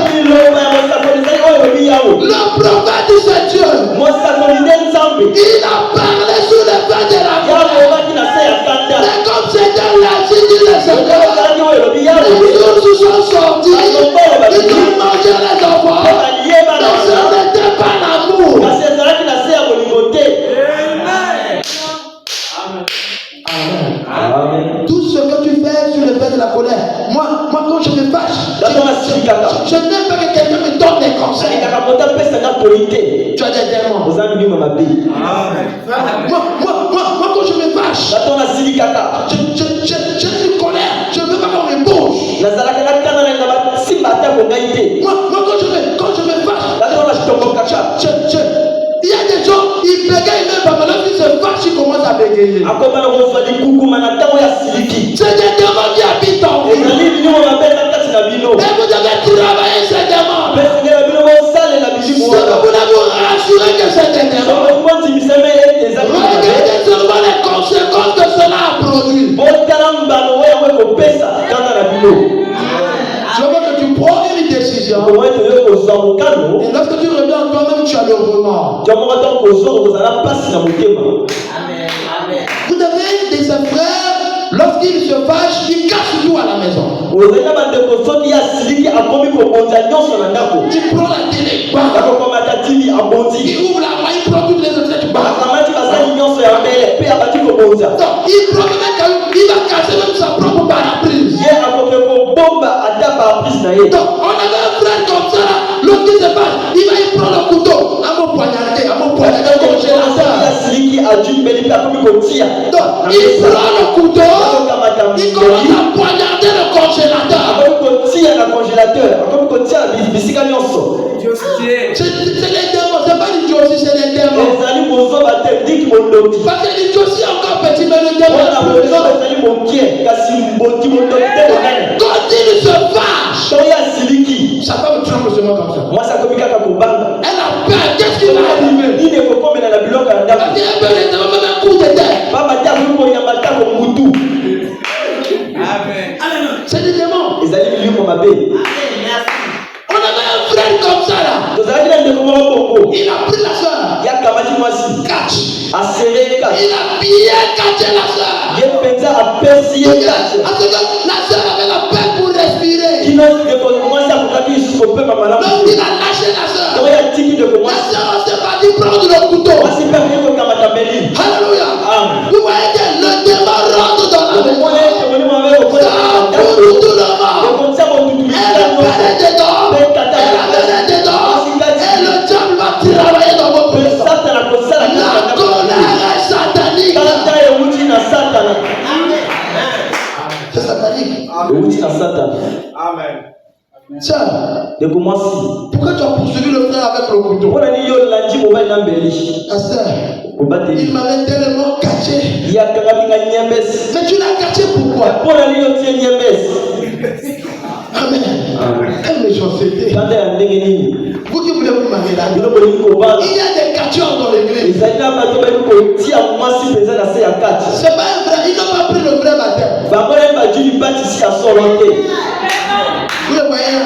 le prophète c'est Dieu. Il a parlé sous l'effet de la colère. Mais comme c'était la suite du Seigneur, les ours sont sortis, ils ont mangé les enfants. Donc ce n'était pas l'amour. Amen. Tout ce que tu fais sur le fait de la colère, moi quand je me fâche, je n'aime pas que quelqu'un me conseil. Tu as des démons. Moi, quand je me fâche, j'ai une colère. Je ne veux pas qu'on me bouge. Moi, quand je me fâche, il y a des gens, ils bégayent même pas. Maintenant, ils se fâchent, ils commencent à bégayer. C'est des démons qui habitent en vous. Et vous devez travailler ces démons. Si vous voulez vous rassurer que c'est des démons, regardez seulement les conséquences que cela a produit. Je veux que tu prends une décision. Et lorsque tu reviens en toi-même, tu as le remords. Vous avez des frères, lorsqu'ils se fâchent, ils cassent tout à la maison. Tu prends la télé, il ouvre la main, il prend toutes les autres, tu barres. Il prend même il va casser même sa propre parapluie. Donc, on avait un frère comme ça, lorsqu'il se passe, il va y prendre le couteau, à mon poignardé, congélateur. Donc, il prend le couteau, il commence à poignarder le congélateur. C'est les démons, c'est pas l'idiotie, c'est les démons. Parce que l'idiotie est encore petit, mais le démon est plus grand. Quand il se fâche, sa femme tremble seulement comme ça. Elle a peur, qu'est-ce qui va arriver? Parce qu'elle peut les démons même un coup de tête. C'est des démons. On avait un frère comme ça là. Il a pris la soeur. Catch. Il a bien catché la soeur. Parce que la soeur avait la peine pour respirer. Donc il a lâché la soeur. La soeur s'est partie prendre le couteau. Alléluia. Vous voyez que le démon rentre dans la maison. Ça pour tout le monde. Elle est dedans. Et le diable va travailler dans votre maison. La colère est satanique. C'est satanique. Amen. Tiens, pourquoi tu as poursuivi le frère avec le couteau? La sœur, il m'avait tellement caché. Mais tu l'as caché pourquoi? Amen. Quelle méchanceté. Vous qui voulez vous marier là, il y a des catcheurs dans l'église. C'est pas un vrai, ils n'ont pas pris le vrai baptême. Vous le voyez là?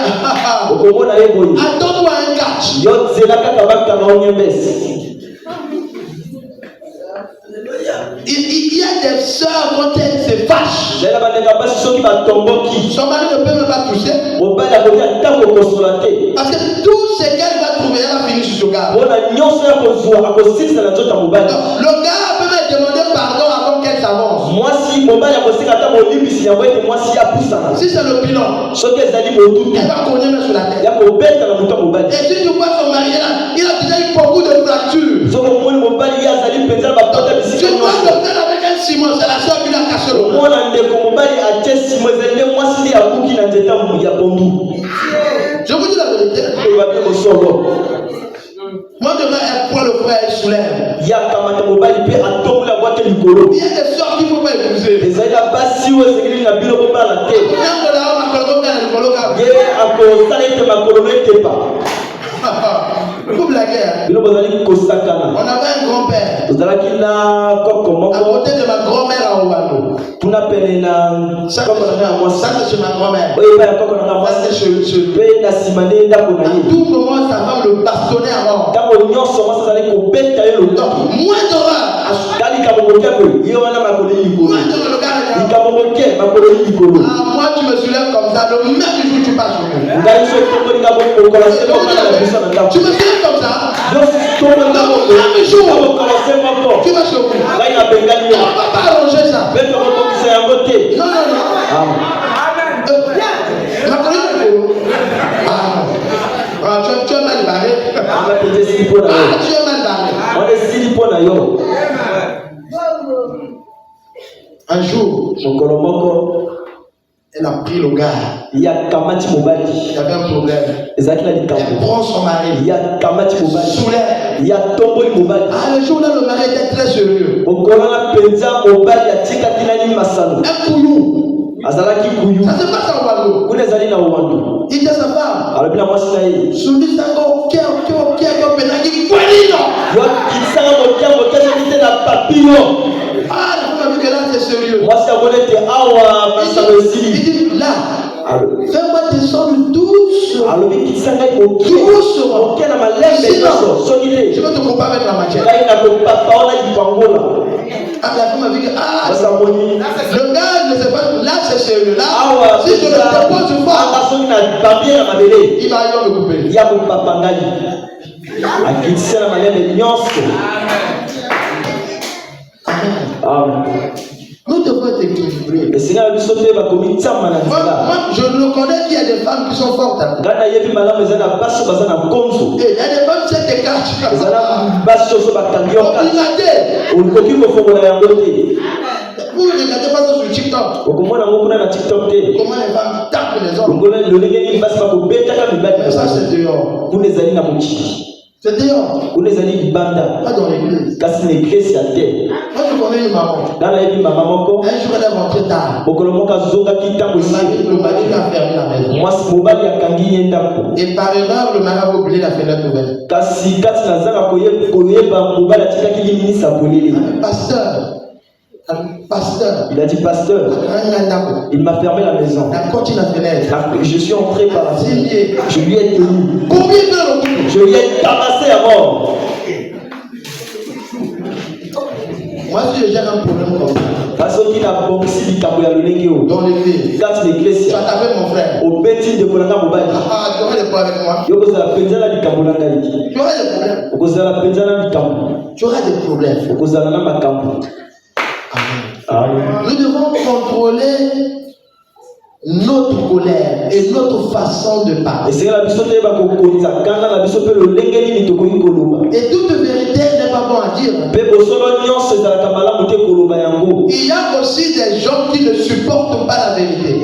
Attends-toi un catch. Il y a des sœurs quand elles se fâchent. Son mari ne peut même pas toucher. Parce que tout ce qu'elle va trouver, elle va finir sur ce gars. Le gars peut même demander pardon avant qu'elle s'avance. Si c'est le bilan, elle va cogner même sur la tête. Et si tu vois son mari là, il a déjà eu beaucoup de fractures. Tu vois le frère avec un ciment, c'est la soeur qui l'a caché le bras. Je vous dis la vérité. Moi demain, elle prend le frère, elle soulève. Il y a des soeurs qu'il ne faut pas épouser. Vous blaguez. On avait un grand-père. À côté de ma grand-mère à Ouano. Ça, c'est chez ma grand-mère. Ça, c'est chez à tout moment, sa femme le bastonnait à mort. Moins d'horreur. Moi, tu me soulèves comme ça, le même jour tu passes. Tu me soulèves comme ça, le même jour tu vas chez vous. On ne va pas arranger ça. Non. Tu es mal là. tu es mal barré. Un jour, elle a pris le gars. Il y avait un problème. Elle prend son mari. Soulève. Le jour là, le mari était très sérieux. Un couillou. Ça se passe en Wallou. Il dit à sa femme. Soumis ça, ok. Ah, la femme a vu que là c'est sérieux. Il dit là, fais-moi descendre doucement. Je vais te comparer avec la matière. La femme a vu que le gars ne sait pas, là c'est sérieux. Là, si je le dépose une fois, il va aller me couper. Amen. Nous devons être équilibrés. Moi, je le connais qu'il y a des femmes qui sont fortes. Il y a des femmes qui se cachent. Vous ne regardez pas ça sur TikTok. Comment les femmes tapent les hommes. Ça c'est dehors. C'est dehors. Pas dans l'église. Moi je connais une maman. Un jour elle est rentrée tard. Le mari lui a fermé la maison. Et par erreur, le mari a oublié la fenêtre ouverte. Pasteur. Il a dit pasteur. Il m'a fermé la maison. Je suis entré par la fenêtre. Je lui ai tenu. Je lui ai tabassé à mort. Moi, si j'ai un problème comme ça, parce qu'il a boxé du cabouillard dans l'église, tu as tapé mon frère. Au petit de Kolanga Mobile. Tu aurais des problèmes avec moi. Tu aurais des problèmes. Tu auras des problèmes. Amen. Nous devons contrôler notre colère et notre façon de parler. Et toute vérité n'est pas bon à dire. Il y a aussi des gens qui ne supportent pas la vérité.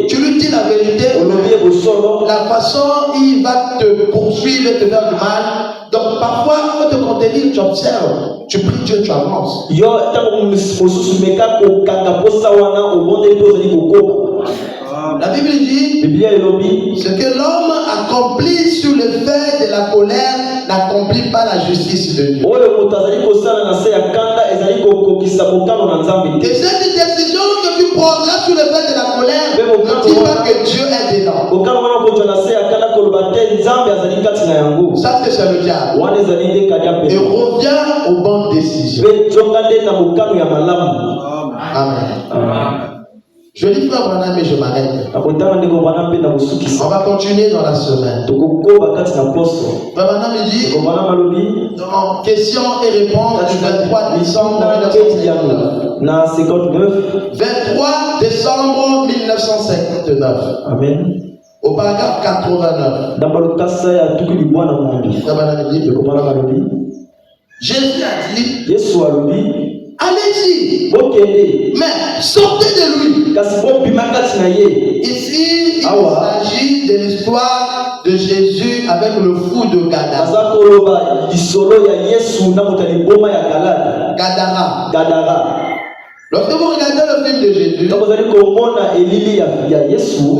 Tu lui dis la vérité, la façon il va te poursuivre et te faire du mal. Donc parfois, il faut te contenir, tu observes, tu pries Dieu, tu avances. La Bible dit ce que l'homme accomplit sous le fait de la colère n'accomplit pas la justice de Dieu. Et cette décision que tu prendras sous le fait de la colère, ne dis pas que Dieu est dedans. Ça c'est le diable. Et reviens aux bonnes décisions. Amen. Je dis frère Branham, mais je m'arrête. On va continuer dans la semaine. Frère Branham dit en questions et réponses du 23 décembre 1959. 23 décembre 1959. Amen. Au paragraphe 89. Jésus a dit, allez-y, mais sortez de lui. Ici, il s'agit de l'histoire de Jésus avec le fou de Gadara. Lorsque vous regardez le film de Jésus, vous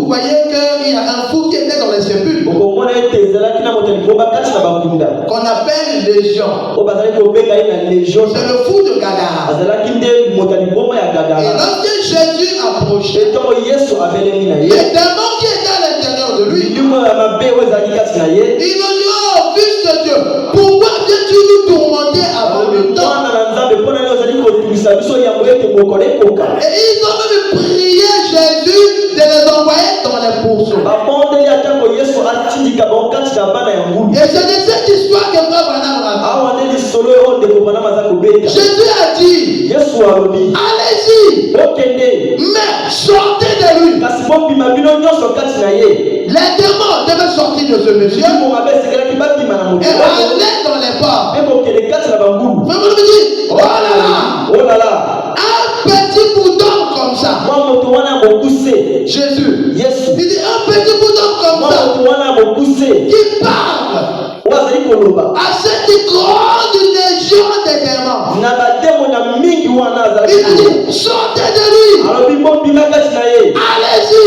voyez qu'il y a un fou qui était dans les sépulcres, qu'on appelle légion. C'est le fou de Gadara. Et lorsque Jésus approchait, les démons qui étaient à l'intérieur de lui, ils ont dit, oh fils de Dieu, pourquoi viens-tu nous tourmenter avant le temps? Et ils ont même prié Jésus de les envoyer dans les pourceaux. Et c'est de cette histoire que Frère Branham raconte. Jésus a dit, allez-y, mais sortez de lui. Les démons devaient sortir de ce monsieur et allait dans les ports. Frère me dit, oh là là, un petit bouton comme ça. Jésus, il dit un petit bouton comme ça qui parle à cette grande légion de démons. Il a dit, sortez de lui. Allez-y.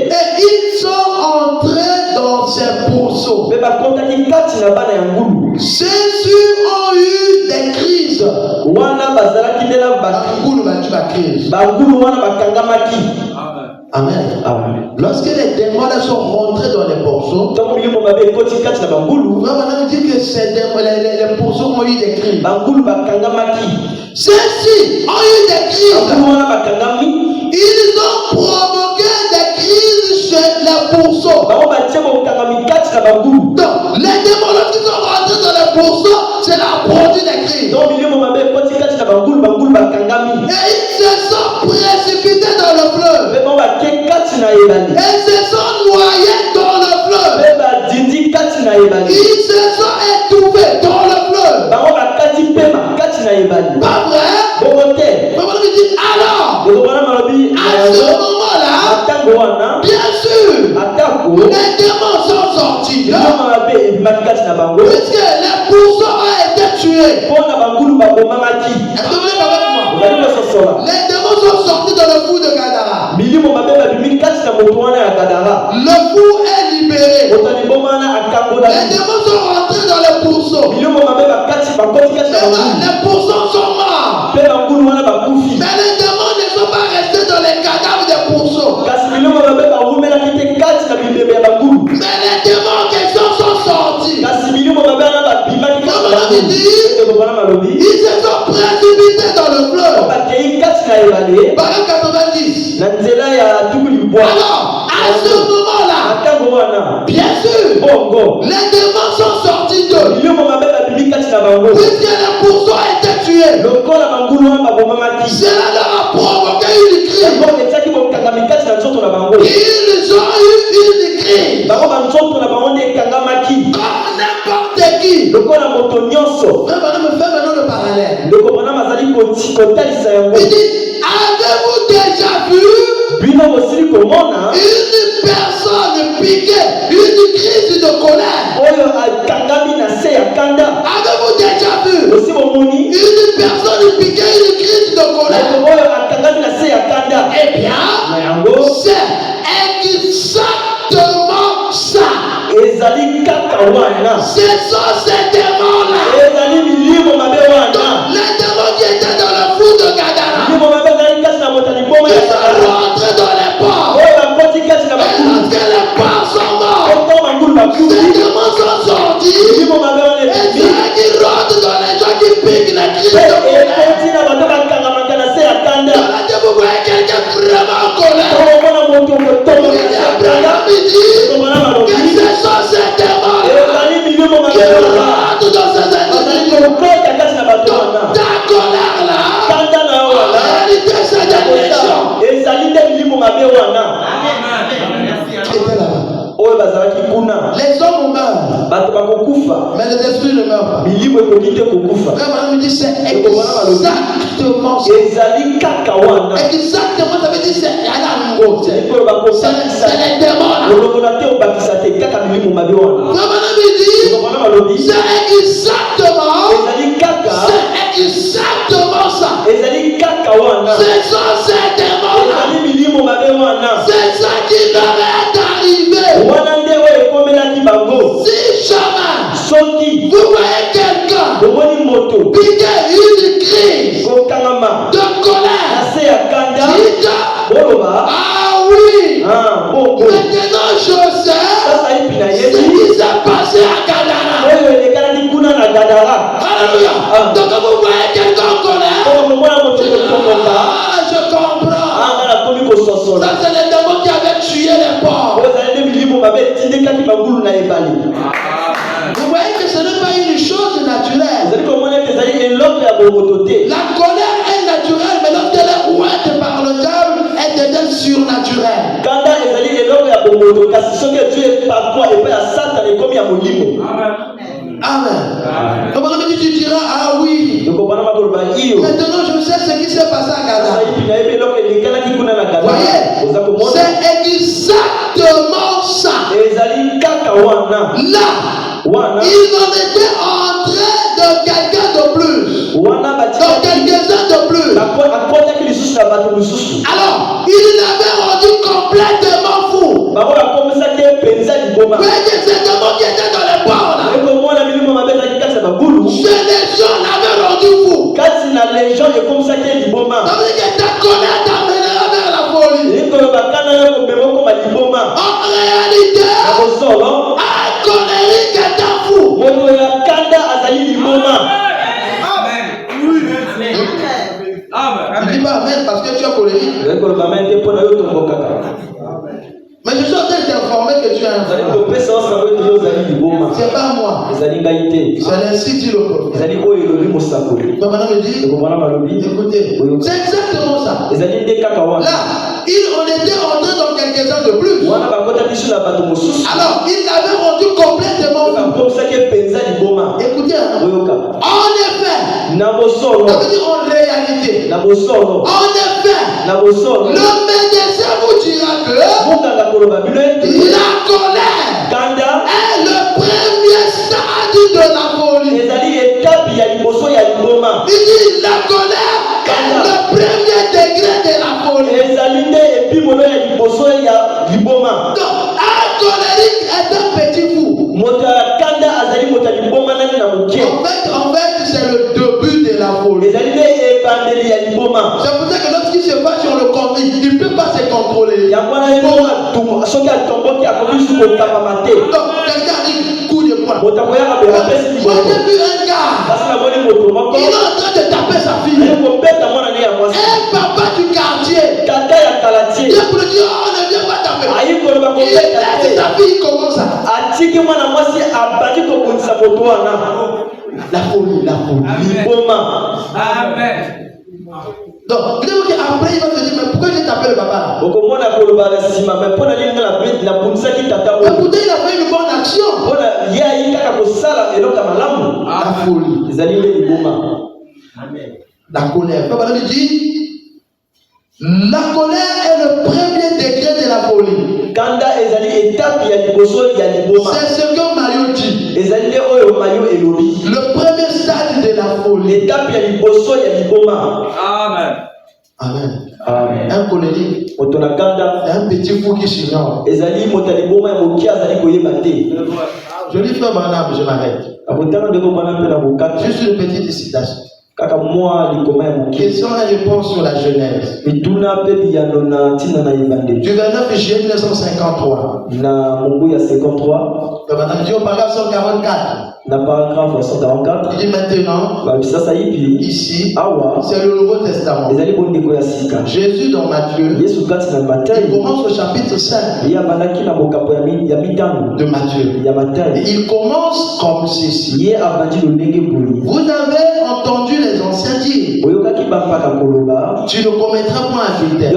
Et ils sont entrés dans ces pourceaux. Ceux ont eu des crises. Amen. Lorsque les démons sont rentrés dans les pourceaux, on dit que ces démons, les pourceaux ont eu des crises. Ceux-ci ont eu des crises. Ils ont provoqué des crises chez les pourceaux. Donc, les démons, lorsqu'ils sont rentrés dans les pourceaux, c'est la produit des crises. Et ils se sont précipités dans le fleuve. Et se sont noyés dans le fleuve. Ils se sont étouffés dans le fleuve. Pas vrai? Maman me dit alors, à ce moment-là, bien sûr, les démons sont sortis. Puisque les pourceaux ont été tués. Est-ce que vous voulez parler avec moi? Les démons sont sortis dans le fou de Gadara. Le fou est libéré. Les démons sont rentrés dans les pourceaux. Les pourceaux sont morts. Mais les démons ne sont pas restés dans les cadavres des pourceaux. Mais les démons qui sont sortis. Ils se sont précipités dans le fleuve. Parole 90. Alors, à ce moment-là, bien sûr, les démons sont sortis d'eux. Puisque les pourceaux étaient tués, cela leur a provoqué une crise. Ils ont eu une crise. Comme n'importe qui. Fais maintenant le parallèle. Il dit, avez-vous déjà vu une personne piquée, une crise de colère? Avez-vous déjà vu une personne piquée, une crise de colère? Eh bien, c'est exactement ça. Ce sont ces démons-là. Les démons qui étaient dans le fou de Gadara, ils sont rentrés dans les ports. Et lorsque les ports sont morts, ces démons sont sortis. Et ceux qui rentrent dans les gens qui piquent les crises de colère. Vous voyez quelqu'un vraiment en colère. Midi, que ce sont ces démons qui rentrent dans ces individus. Donc, ta colère là, en réalité c'est des méchants. Les hommes meurent, mais les esprits ne meurent pas. Vraiment, on me dit c'est exactement ça. Exactement, ça veut dire c'est les démons là. Vraiment, on me dit c'est exactement ça. Ce sont ces démons là. C'est ça qui leur est arrivé. Si jamais vous voyez quelqu'un piquer une crise de colère, dites ah oui, maintenant je sais ce qui s'est passé à Gadara. Alléluia. Donc vous voyez quelqu'un en colère, je comprends. Ça c'est les démons qui avaient tué les porcs. Vous voyez que ce n'est pas une chose naturelle. La colère est naturelle, mais lorsqu'elle est ouate par le diable, elle devient surnaturelle. par toi et pas à Satan et comme il y a mon limo. Amen. Donc, tu diras, ah oui. Maintenant, je sais ce qui s'est passé à Gaza. Voyez, c'est exactement ça. Là, ils en étaient en train de quelqu'un de plus. Donc, quelques-uns de plus. Alors, il l'avait rendu complètement fou. Voyez, c'est demande qui était dans les bords. Les gens l'avaient rendu fou. Ça veut dire que ta colère t'amènera vers la folie. En réalité, un colérique est un fou. Tu dis pas amen parce que tu es colérique. Mais je suis en train de t'informer que tu es un fou. C'est pas moi. C'est ainsi dit le prophète. Donc maintenant me dit, écoutez, c'est exactement ça. Là, on était entré dans quelques-uns de plus. Alors, il l'avait rendu complètement fou. Écoutez, en effet, ça veut dire en réalité, en effet, le médecin vous dira que la colère est le premier stade de la folie. Il dit la colère est le premier degré de la folie. Donc, un colérique est un petit fou. En fait, c'est le début de la folie. C'est pour ça que lorsqu'il se passe sur le conduit, il ne peut pas se contrôler. Donc, quelqu'un dit coup de poing. Moi, j'ai vu un gars, il est en train de taper sa fille. Un papa du quartier, il a voulu dire, oh, ne viens pas taper. Il laisse sa fille commence à. La folie. Amen. Donc, après il va te dire, mais pourquoi j'ai tapé le papa là? Mais pourtant il a fait une bonne action. La folie. La colère. Papa lui dit, la colère est le premier degré de la folie. C'est ce que Mario dit. Le premier stade de la folie. Amen. Un colérique, un petit fou qui s'ignore. Je lui fais Branham, je m'arrête. Juste une petite citation. Question et réponse sur la Genèse. Du 29 juillet 1953. Madame dit au paragraphe 144. Il dit maintenant, ici, c'est le Nouveau Testament. Jésus dans Matthieu, il commence au chapitre 5 de Matthieu. Et il commence comme ceci. Vous avez entendu les anciens dire, tu ne commettras point adultère.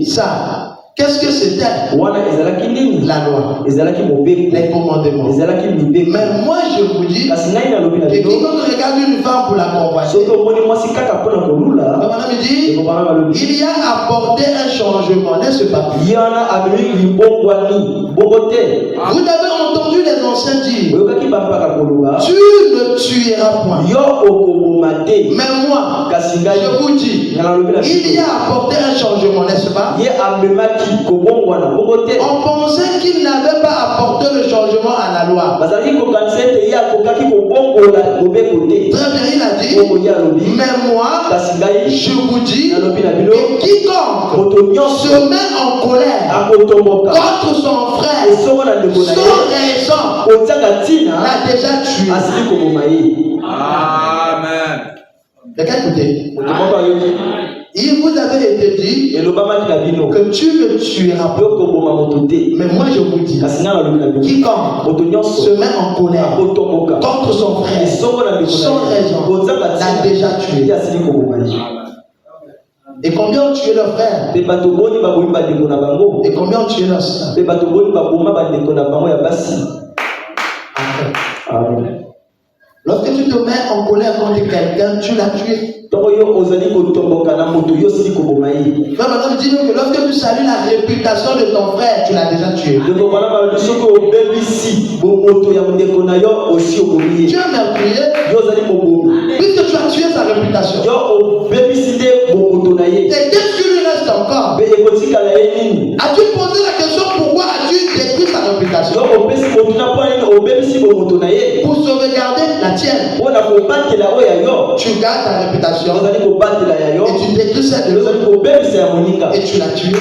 Ça, qu'est-ce que c'était? La loi, les commandements. Mais moi je vous dis que quiconque regarde une femme pour la convoiter, il y a apporté un changement, n'est-ce pas? Vous avez entendu les anciens dire, tu ne tueras point. Mais moi, je vous dis, il y a apporté un changement, n'est-ce pas? On pensait qu'il n'avait pas apporté le changement à la loi. Très bien, il a dit, mais moi, je vous dis que quiconque se met en colère contre son frère sans raison l'a déjà tué. Amen. Écoutez, il vous avait été dit que tu ne tueras pas. Mais moi je vous dis, quiconque se met en colère contre son frère sans raison l'a déjà tué. Et combien ont tué leurs frères? Et combien ont tué leurs sœurs? Amen. Lorsque tu te mets en colère contre quelqu'un, tu l'as tué. Maintenant, dis-nous que lorsque tu salues la réputation de ton frère, tu l'as déjà tué. Tu es meurtrier, puisque tu as tué sa réputation. Et qu'est-ce qui lui reste encore? As-tu posé la question pourquoi as-tu détruit sa réputation? Pour sauvegarder la tienne. Tu gardes ta réputation et tu détruis celle de l'autre et tu l'as tué.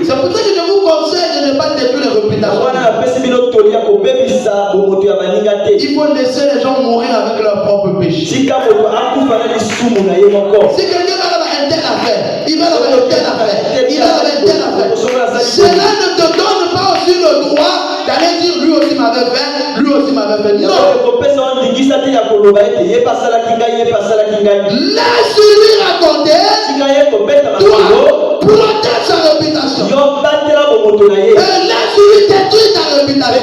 C'est pour ça que je vous conseille de ne pas détruire la réputation. Il faut laisser les gens mourir avec leurs propres péchés. Si quelqu'un va dans un tel affaire, il va dans une telle affaire, il va dans une telle affaire. Cela ne te donne pas aussi le droit d'aller dire lui aussi m'avait fait, lui aussi m'avait fait. Non. Laisse-lui raconter. Toi, protège sa réputation. Et laisse-lui détruire ta réputation.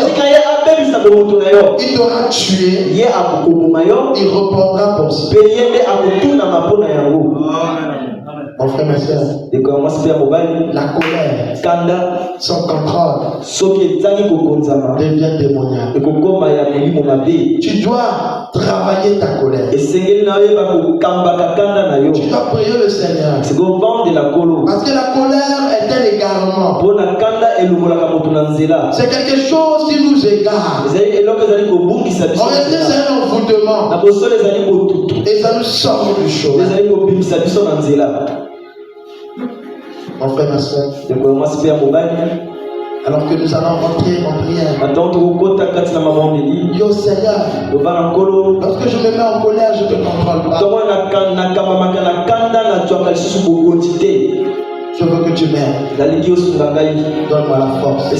Il t'aura tué. Il reprendra pour ça. Mon frère, ma soeur, la colère, son contrôle devient démoniaque. Tu dois travailler ta colère. Tu dois prier le Seigneur. Parce que la colère est un égarement. C'est quelque chose qui nous égare. En réalité, c'est un envoûtement. Et ça nous sort du chemin. Mon frère, ma soeur, alors que nous allons rentrer en prière, Yo Seigneur, lorsque je me mets en colère, je ne te contrôle pas. Je veux que tu m'aides. Donne-moi la force.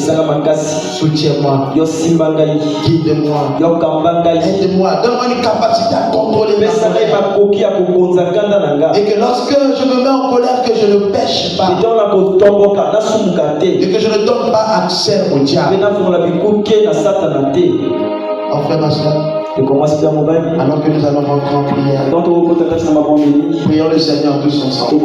Soutiens-moi. Guide-moi. Aide-moi. Donne-moi une capacité à contrôler ma colère. Et que lorsque je me mets en colère, que je ne pêche pas. Et que je ne donne pas accès au diable. Mon frère, ma soeur, alors que nous allons rentrer en prière, prions le Seigneur tous ensemble.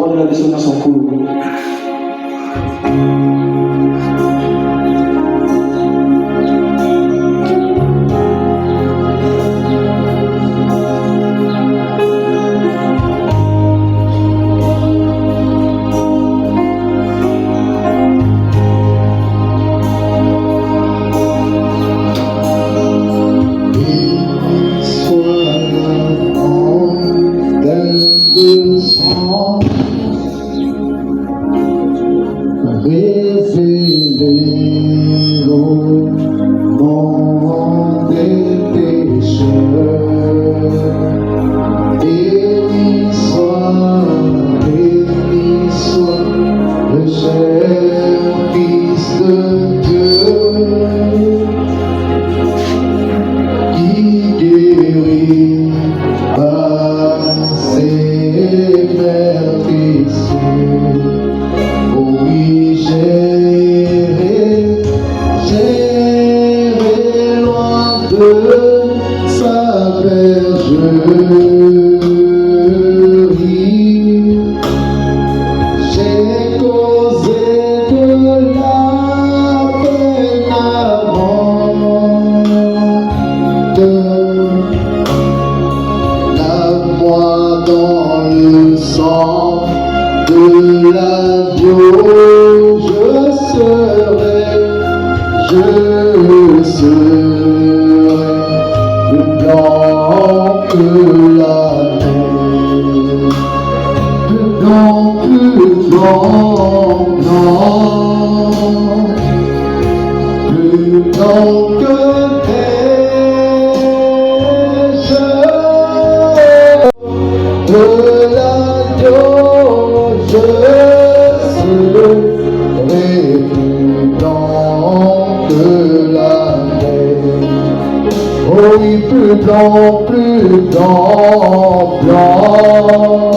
Plus blanc, blanc.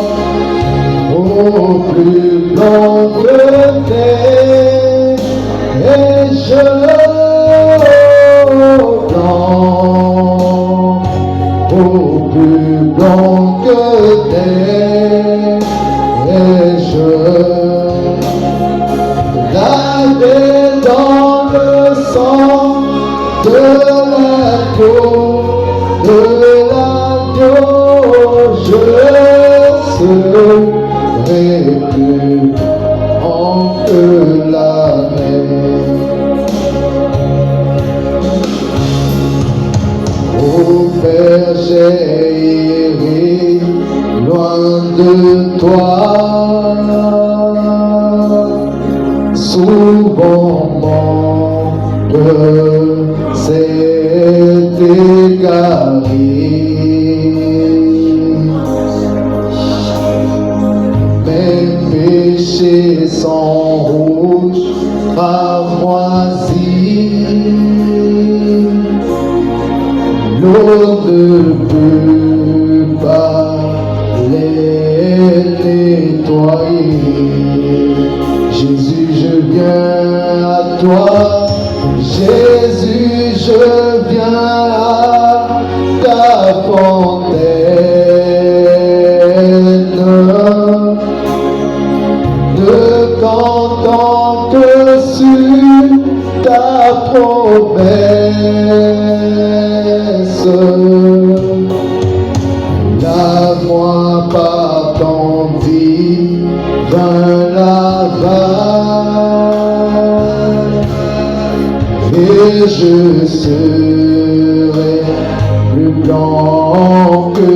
Oh, que la mer. Oh Père, j'ai erré loin de toi, souvent mon cœur s'est égaré. Mes péchés sont rouges, cramoisis. L'eau ne peut pas les nettoyer. Jésus, je viens à toi. Jésus, je viens à ta fontaine. Ne comptant que sur ta promesse. Lave-moi par ton divin lavage, et je serai plus blanc que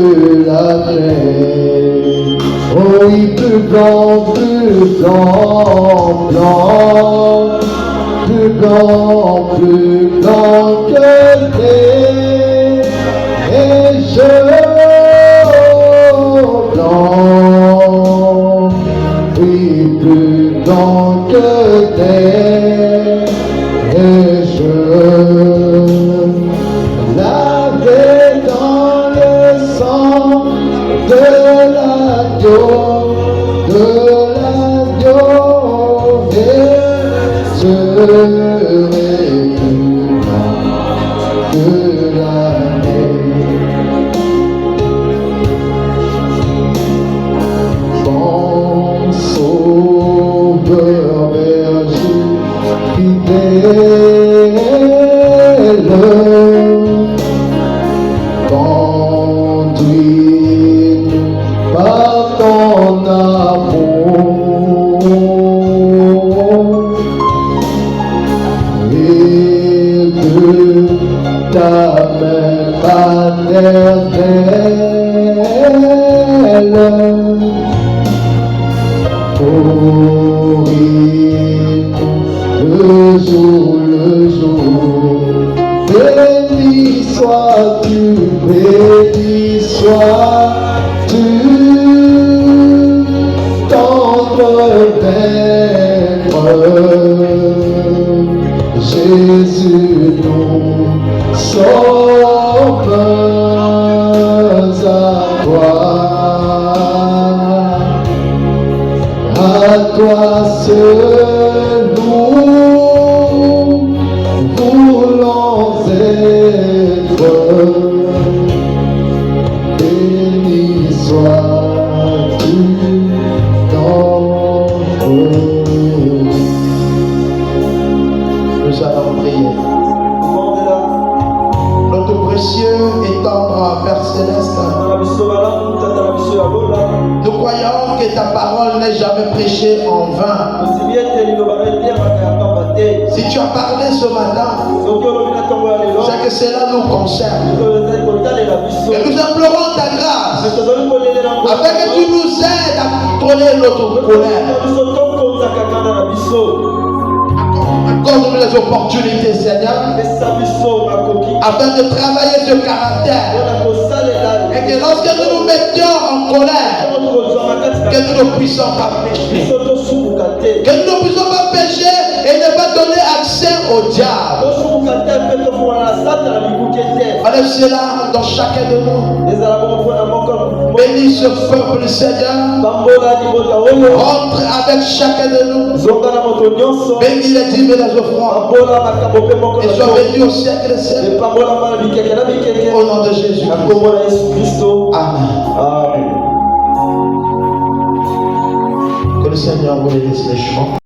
la neige. Oh oui, plus blanc, plus blanc, blanc, plus blanc que neige. Et je blanc, oui, plus blanc que neige. Et je lavé dans le sang de l'agneau, et serai plus blanc que la neige. Bon sauveur, berger fidèle, conduis par ton amour, et de ta main paternelle, le jour, béni sois-tu, tendre maître. Jésus, nous sommes à toi seul nous voulons être. Béni sois-tu dans nous allons prier. Notre précieux et tendre Père Céleste, nous croyons que ta parole n'est jamais prêchée en vain. Si tu as parlé ce matin, c'est que cela nous concerne. Et nous implorons ta grâce afin que tu nous aides à contrôler notre colère. Accorde-nous les opportunités, Seigneur, afin de travailler ce caractère. Et que lorsque nous nous mettions en colère, que nous ne puissions pas pécher. Que nous ne puissions pas pécher et ne pas donner accès au diable. Enlève cela dans chacun de nous. Bénis ce peuple, Seigneur. Rentre avec chacun de nous. Bénis les dîmes et les offrandes. Et sois béni au siècle des siècles. Au nom de Jésus. Amen. Que le Seigneur vous laisse les chemins.